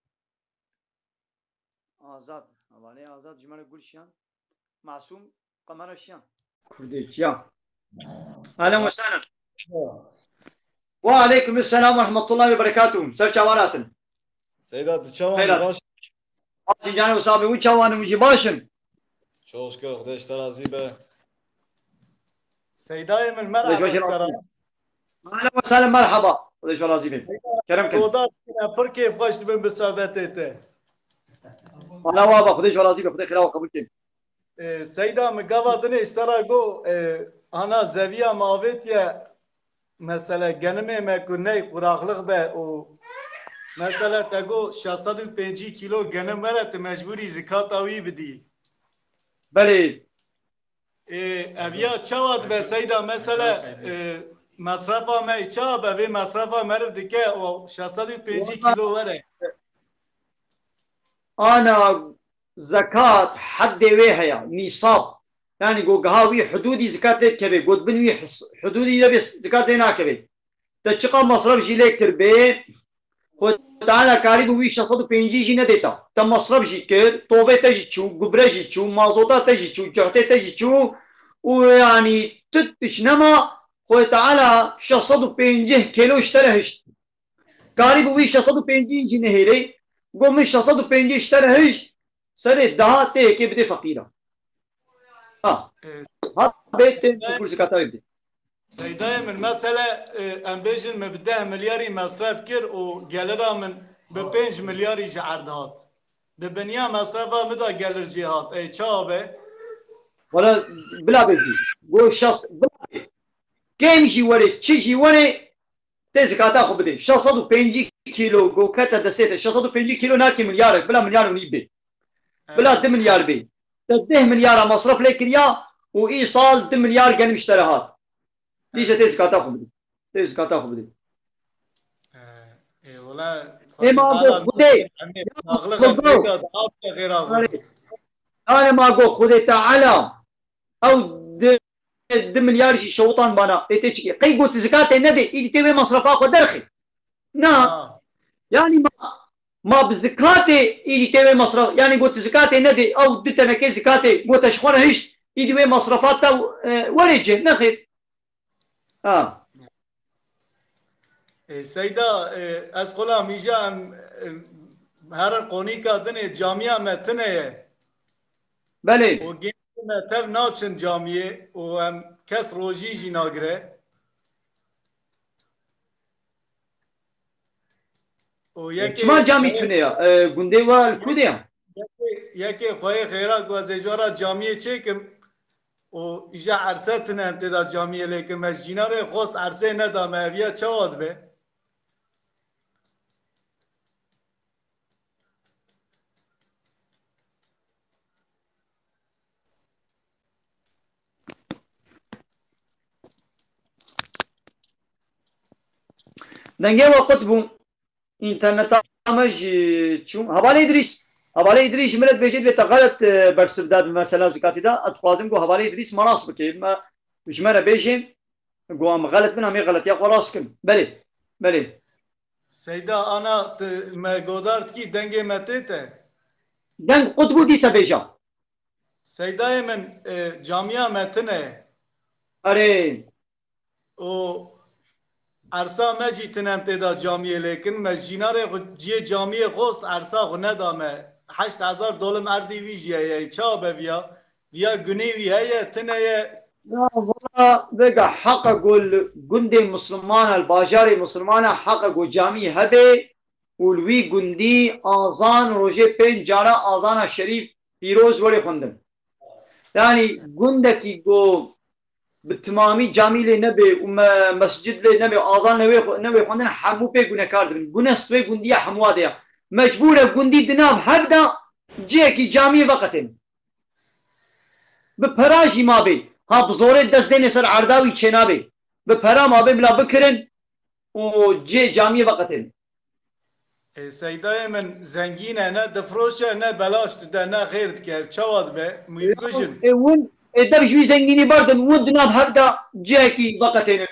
Azad hevalê Azad ji me re gul Masûm qemera şiyan Kurdêçiya Ahlen ve sehlen ve aleykümselam ve rahmetullahi ve berekatuhu serçavan hatin Seyda tu çavan baş Canım sahibi u çavanım jî başın çok şükür Xudeş te razî be Seydayê min merhaba Ahlen ve sehlen merhaba Xudeş ve razî be kerem kin Goda pir kêf xweş dibin bi sohbetê te Hala waba Xudeş ve razî be Xwedê xira qebûl kê Seyda min gava dinê îştera got ana zeviya mavêtiye mesela genimê me ku ney quraqliq be û mesela te got 650 kilo genim mere tu mecburî zikata wî bidî belê eviya çawa dibe Seyda mesela masrafa me çawa be vê masrafa meriv dike û 650 kilo were ana zekat heddê wê heye nîsab yani gogeha wî hudûdî zikat lê dikeve gotbin wî hudûdî de bê zikat lê nakeve te çiqa masraf jî lê kir bê Xwe Teala karî bû wî 650 jî nedêta te masraf jî kir tovê te jî çû gubre jî çû mazota te jî çû cehtê te jî çû û yanî tu tişnema Xwe Teala 650 kilo ji te re hişt karî bû wî 650 jî nehêlê got min 650 ji te re hişt serê daha têyekê bide feqîran bê tê kur zikata wê bide Seydayê min mesele em bêjin me bi 10 milyarî mesref kir û gelira min bi 5 milyarî ji erd hat. Di biniya mesrefa min da gelir jî hat. Çawa be? Wala bila bêjî got şas kêm jî were çi jî were tê zikata xwe bide 650 kilo got kete destê te 650 kilo nakê milyarek bila milyar û nîv bê bila 2 milyar bê te 10 milyara masraf lê kiriya û îsal 2 milyar genim ji te re hat dîşe tê zikata xwe bide tê zikata xwe bide êma got Xwedê yani ma got Xwedê Teala ew 2 milyar jî şewtan bana tê çikî qey got zikatê nede îdî tê wê masrafa xwe derxî na yani ma bi zikatê îdî tê wê masraf yani got zikatê nede ew du tenekê zikatê got ji xwe re hişt îdî wê masrafat te werê cih nexêr Seyda ez xola mîja em her qonîka dinê camiya me tune ye belê û gençê me tev naçin camiyê û em kes rojî jî nagire û çima camî tune ya gundê wa li Kurdê ya یکی خواهی خیرات گوزه جوارا جامعه چه کم و ایجا عرصه تنه انتدا جامعه لیکن مجینار خوست عرصه ندامه اویا چه واد به؟ دنگه وقت بو اینترنت همش چون حواله ادریس ملت بيجي بتغلط برسبداد مثلا زكاتي دا اتخوازم جو حواله ادریس مناسب که ما جمره بيجي جو ام غلط منهم غلط يا خلاصكم بله سیدا انا ما گودارت کی دنگه متیته دنگ قطبو دي سبيجا سیدا من جامعه متنه اره او عرصا مجی تنم تدا جامعه لیکن مجینار جی جامعه خوست عرصا خو ندامه 8000 دلار مردی ویجیه چا بیا گنی ویه تنه لا والله بقى حققوا الجندي المسلمان الباجاري مسلمان حققوا جامعي هبه والوي جندي آذان روجه بين جانا آذان الشريف فيروز ولي خندم يعني جندكي جو بالتمامي جامعي لنبي ومسجد لنبي آذان نبي خندن حمو بي جنة كاردن جنة سوي جندية حموادية مجبورة جندي دناب هبدا جيكي جامعي وقتين بپراجی ما بی ها بزوره دست دین سر عرداوی چنا بی بپرا ما بی بلا بکرن و جه جامعه وقتن سیدای من زنگینه نه دفروشه نه بلاش ده نه خیر که چواد به میگوشن اون ادب جوی زنگینی بردن ون دناب هفته جه کی وقتن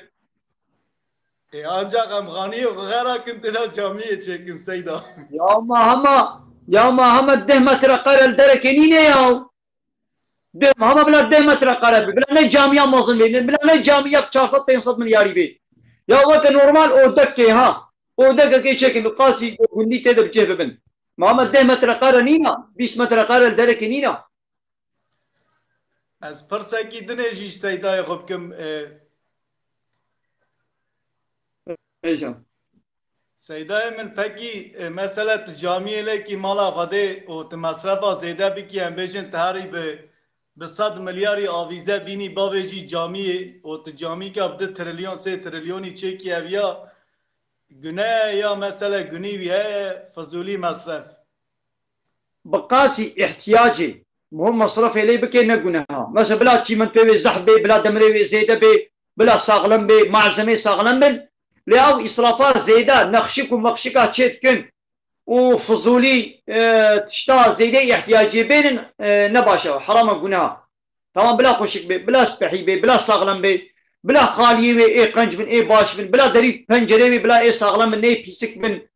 ancak amgani و غیره کنت نه جامعه چکن سیدا یا ما همه 10 متر قرل درکنینه یاو همه بلا 10 متر قرار بلا نه جامعه موزن بی بلا نه جامعه 400-500 milyari بی یا وقت نورمال اودک که ها اودک که چکن قاسی گندی تده بچه ببن محمد 10 متر قرار نینا 20 متر قرار درک نینا از پرسکی دنیجی سیدای خوب کم سیدای من پکی مثلا جامعه لیکی مالا خده و مصرفا زیده بکی هم بیشن تحری به 100 میلیاری آویزه بینی باویجی جامعه و جامعه که بده تریلیون 3 تریلیونی چکی اویا گناه یا مثلا گنی ویه فضولی مصرف بقاسي احتياجي مهم مصرف لي بكي نقولها مثلا بلا شي من بي زحبي بلا دمري زيده بي بلا صاغلم بي معزمي صاغلم بن لأو إسرافات زيده نخشك ومخشكة تشتكن وفضولي تشتغل زيده احتياجي بين نباشا حرام قناها تمام بلا خوشك بي بلا سبحي بي بلا صاغلم بي بلا خالي بي اي قنج بن اي باش بن بلا دريد بنجري بي بلا اي صاغلم بن اي بيسك بن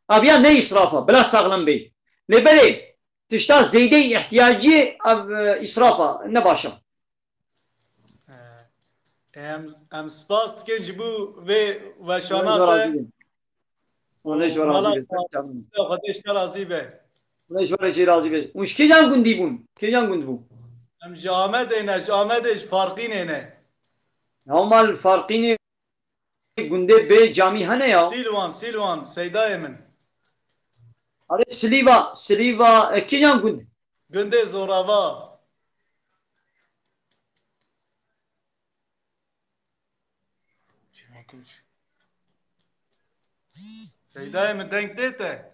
ابيا ني اسرافه بلا صاغلم بي لبلي تشتغل زيده احتياجي اسرافه نباشا ام سپاس که جبو و شانات وليش راضي خدش راضي به وليش راضي به وش كي جان گندي بون كي جان گند بون ام جامدش فارقين هنا هم الفارقين گنده به جامي هنه يا سيلوان سيداي من اره سليفا كي جان گند گنده زوراوا سيداي من دنگ ديته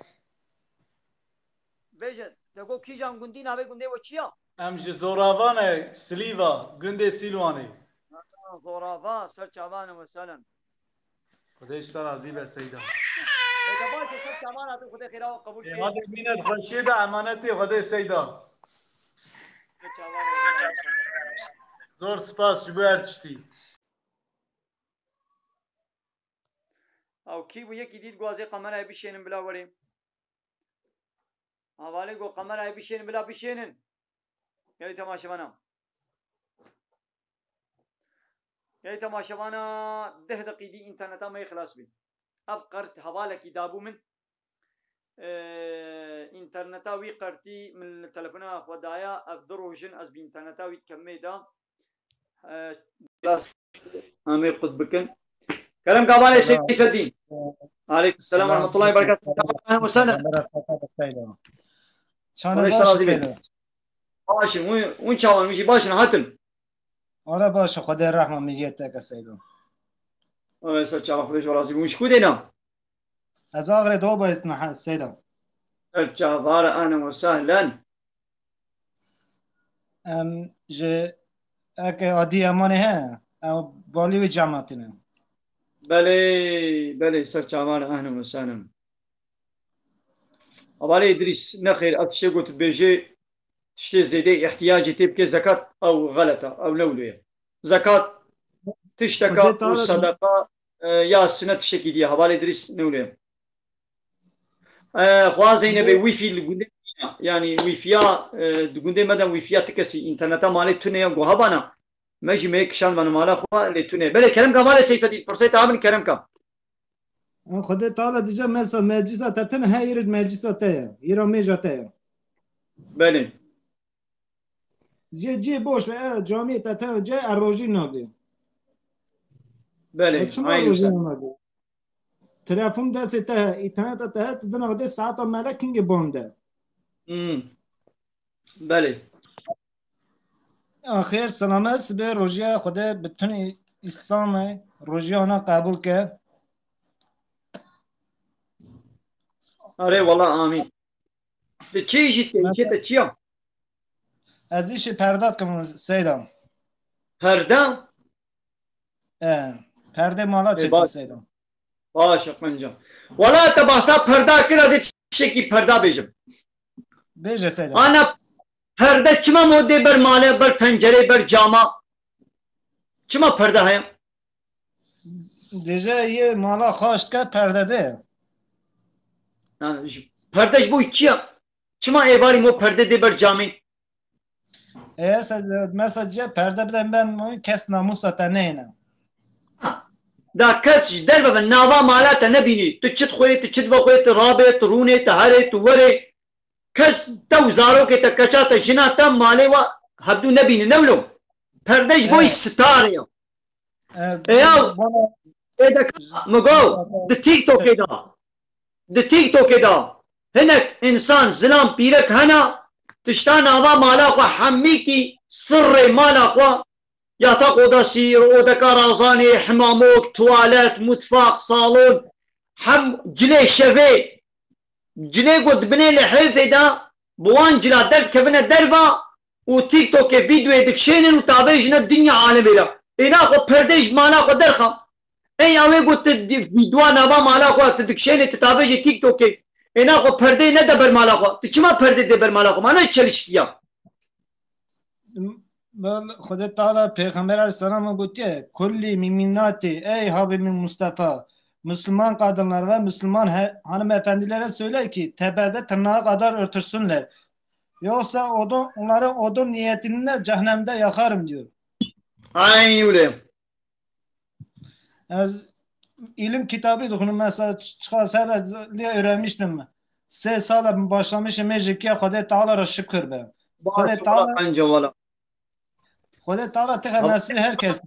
بيجن تقول كي جان گندي نابي گنده وچيا ام زوراوانه سليفا گنده سيلواني زورافا سرچاوان مثلا خدش راضي به سيدا اذا باشه سرچاوان اتو خدای خيرا قبول كي هذا مينت خشيده امانتي خدای سيدا زور سپاس جبو ارتشتي او کی بو یکی دید گوازه قمرای بشینن بلا وریم حواله گو قمرای بشینن بلا بشینن یعنی تماشاوانا یعنی تماشاوانا 10 دقیقه اینترنتا ما خلاص بین اب قرت حواله کی دابو من اینترنتا وی قرتی من تلفونا خدایا اب دروجن از بی اینترنتا وی کمی دا امي قد بكن كلام قبالي سيف الدين عليكم السلام ورحمة الله وبركاته أهلا وسهلا Çane خودش باش ترازی بید سیدا باشه اون چاوان میشی باشه هاتن آره باشه خدا رحم میگه تک سیدا سر چاوان خودش رازی مش کودینا از آخر دو با اسم سیدا الجابار اهلا وسهلا ام جه اگه عادی امانه ها او بالی و جماعتینه بله سر چاوان اهلا وسهلا أبالي إدريس نخير أتشي قلت بيجي شيء زيدي احتياجي تبكي زكاة أو غلطة أو نولوية زكاة تشتكى خدا تعالی والصدقة يا سنة تشتكي دي أبالي إدريس نولوية خوازينا بي ويفي الجندي يعني ويفيا الجندي مدى ويفيا تكسي إنترنتا مالي تونيا جوهبانا ماشي ميك شان من مالا خوا اللي توني بله كلام كمال سيفتي فرصة تعمل كلام كم خدا تعالی دیجا مثلا مجلس تتن هایر مجلس تایا ایرا میجا تایا بله جی بوش و جامعه تتن جای اروجی نادی بله چما عين اروجی وسهلا نادی تلفون دست ته اینترنت ته تدن خدا ساعت ملکینگ بونده بله آخر سلامت به روزی خدا بتونی اسلام روزی آنها قبول که أري والله آمين تشيجي تشيا از ایش پرداخت کنم سیدم پرده پرده مالا چکم سیدم باشه قنجم ولا تباسا پرده کرا ده شکی پرده بیجم بیجه سیدم انا پرده چما موده بر ماله بر پنجره بر جاما چما پرده هیا دیجه یه مالا خواست که پرده ده پردهش بوی چیا چما ایباری مو پرده ده بر جامی مثلا جه پرده بدم ben کس ناموس تا نه اینم دا کس در ببن ناوا مالا تا نبینی تو چت خوی تو چت بخوی تو رابه تو رونه تو هره تو وره کس تو زارو که تا کچا تا جنا تا ماله و حدو نبینی نولو پردهش بوی ستاره یا ایده مگو ده تیک توکی دا ده تیک توکی دا هنک انسان زلام پیرک هنا تشتان آوا مالا خوا حمی کی سر مالا خوا یا تا قودا سیر اودا کارازانی حماموک توالت متفاق صالون هم جلی شوه جلی قد بني لحلف دا بوان جلا درد كبنا دربا و تيك توك فيديو ادكشينن و تابيجنا الدنيا عالمي لا اينا خو پرديش مالا خو درخا اي اوي قلت فيديو نابا مالا خو تدكشين تتابيج تيك توك اينا خو پردي ندبر مالا خو تچما پردي دبر مالا خو مانا چلشتيا خدا تعالی پیغمبر علیه السلام گفته کلی میمیناتی ey Habibim Mustafa Müslüman kadınlar ve Müslüman hanımefendilere söyle ki tepede tırnağa kadar örtürsünler. Yoksa onların odun niyetini cehennemde yakarım diyor. Aynen öyle. Az ilim kitabı dokunup mesela çıkarsa öğrenmiştim. 3 sala başlamışım meclikiye Xudê Teala şükür be. Xudê Teala Xudê Teala tıka nesli herkes.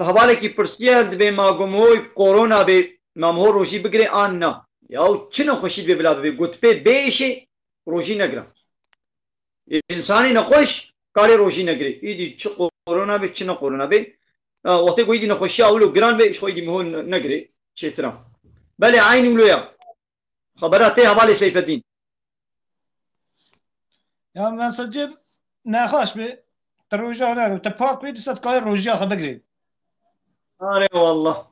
حواله کی پرسیه دبی ماگموی کرونا به مامو روشی بگیره آن نه یا چنو خوشید به بلا به گوت به بیشی روشی نگرم انسانی نخوش کاری روشی نگری ایدی چه کرونا به چنو کرونا به وقتی کوئی دی نخوشی اولو گران به شوی دی مهو نگری چترا بله عین ولویا خبرات حواله سیف الدین یا مثلا نخواش به روجا نه تا پاک بید ست کار روجا خو بگیری آره والله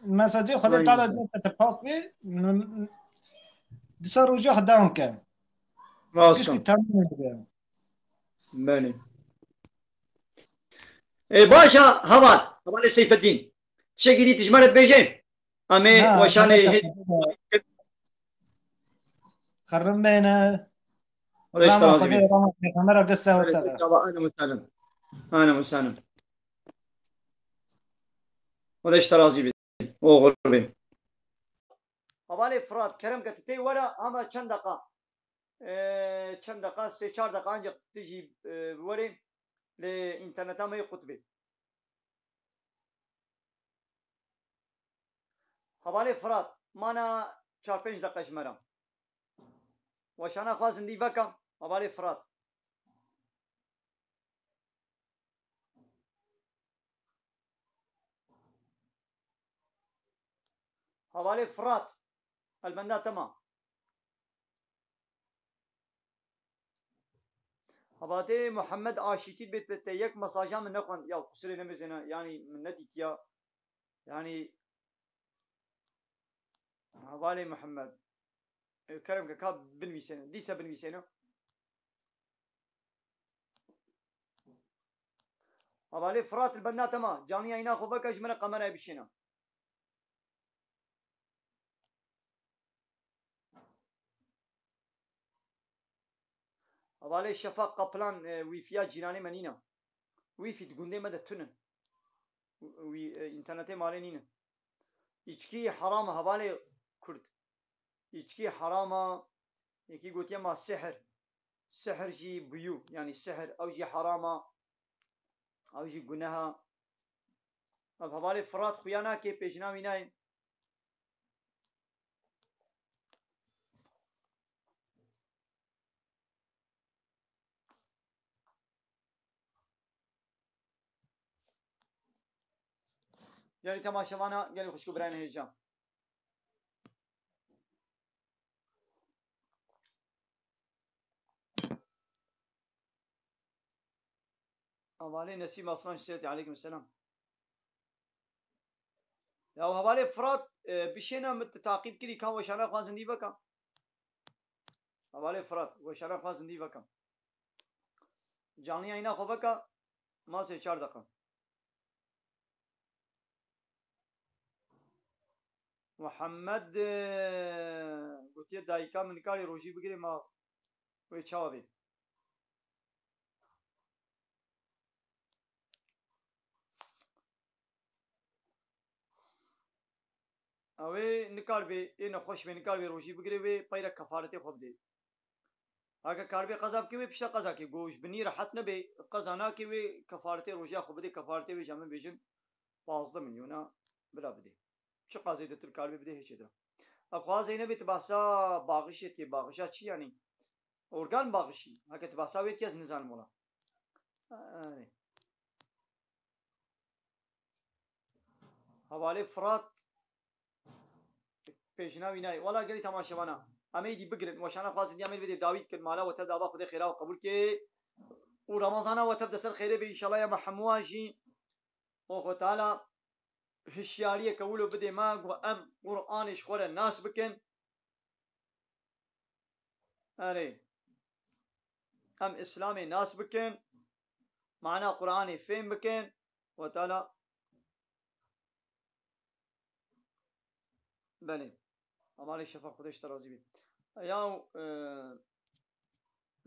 مثلا خدا تعالی تا پاک بید دسا روجا خداون کن راست بله باشا حواله سیف الدین شگیری تجمرت بیجه امی وشانه خرم بینه رحمة أنا مسالم وليش ترازي بي وغربي حوالي فراد كرم قتتي ولا أما چند دقة 3-4 دقة أنجا تجي ولي لإنترنت ما يقطبي حوالي فراد مانا 4-5 دقة شمرم وشانا خوازن دي بكم هبالي فرات هبالي فرات البندا تمام هباتي محمد عاشقي بيت بيت يك مساجا من نخون يا قصري نمزنا يعني من نديك يا يعني هبالي محمد كرم كاب بن ميسينو ديسا بن ميسينو هبالي فرات البندا تمام جاني اينا خو بكش من قمر بشينا هبالي شفاق قبلان ويفيا جيراني منينا ويفي تقولي مدى تنن انترنتي مالينينا içki haram havale kurd içki harama yeki gotiye ma sihir jî buyu yani sihir ew jî harama ew jî guneha ev havale Fırat xuya nake pêjina wî nayê gelî temaşevana gelî xuşku birayên hêja havale Nesim Aslan Şiseti aleykümselam ya havale Fırat bir şeyna mit takip kiri kan weşana xwazin dî beka havale Fırat weşana xwazin dî beka canîya îna xwe beka masê 4 deqa Muhammed gotiye dayîka min nikarê rojî bigire ma wê çawa bê اوی نکار بی این خوش به نکار بی روشی بگیره و پیرا کفارتی خوب دی اگه کار بی قضا کی و پیش قضا کی گوش بنی راحت نبی قضا نا کی و کفارتی روشی خوب دی کفارتی و جمع بیشن 15 میلیون بلا بدی چه قضیه دتر کار بی بده هیچ ده افغاز اینه بیت باسا باغشت کی باغشا چی یعنی ارگان باغشی اگه تباسا ویت از نظام مولا حواله فرات پیشنا وینای والا گلی تماشاوانا امی دی بگرن وشانا خواست دی امی ویدی داوید کن مالا وتب دابا خود خیره و قبول کی و رمضان وتب دسر خیره به ان شاء الله یا محمواجی او خو تعالی هشیاری کولو بده ما و ام قرآنش خوره ناس بکن اره ام اسلام ناس بکن معنا قرآن فهم بکن و تعالی بله हमारे शफा खुदेश तराजी भी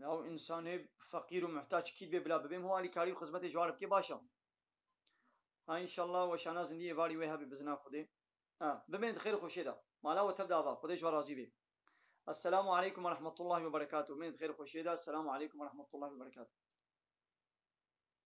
या इंसान फकीर و محتاج की बे बला बे هو علی کاری خدمت جوار के باشا ها ان شاء الله وشانا زندگی باری وها بزنا خوده ببینید خیر خوشی ده مالا و تبدا با خودش راضی بی السلام علیکم و رحمت الله و برکاته ببینید خیر خوشی ده السلام علیکم و رحمت الله و برکاته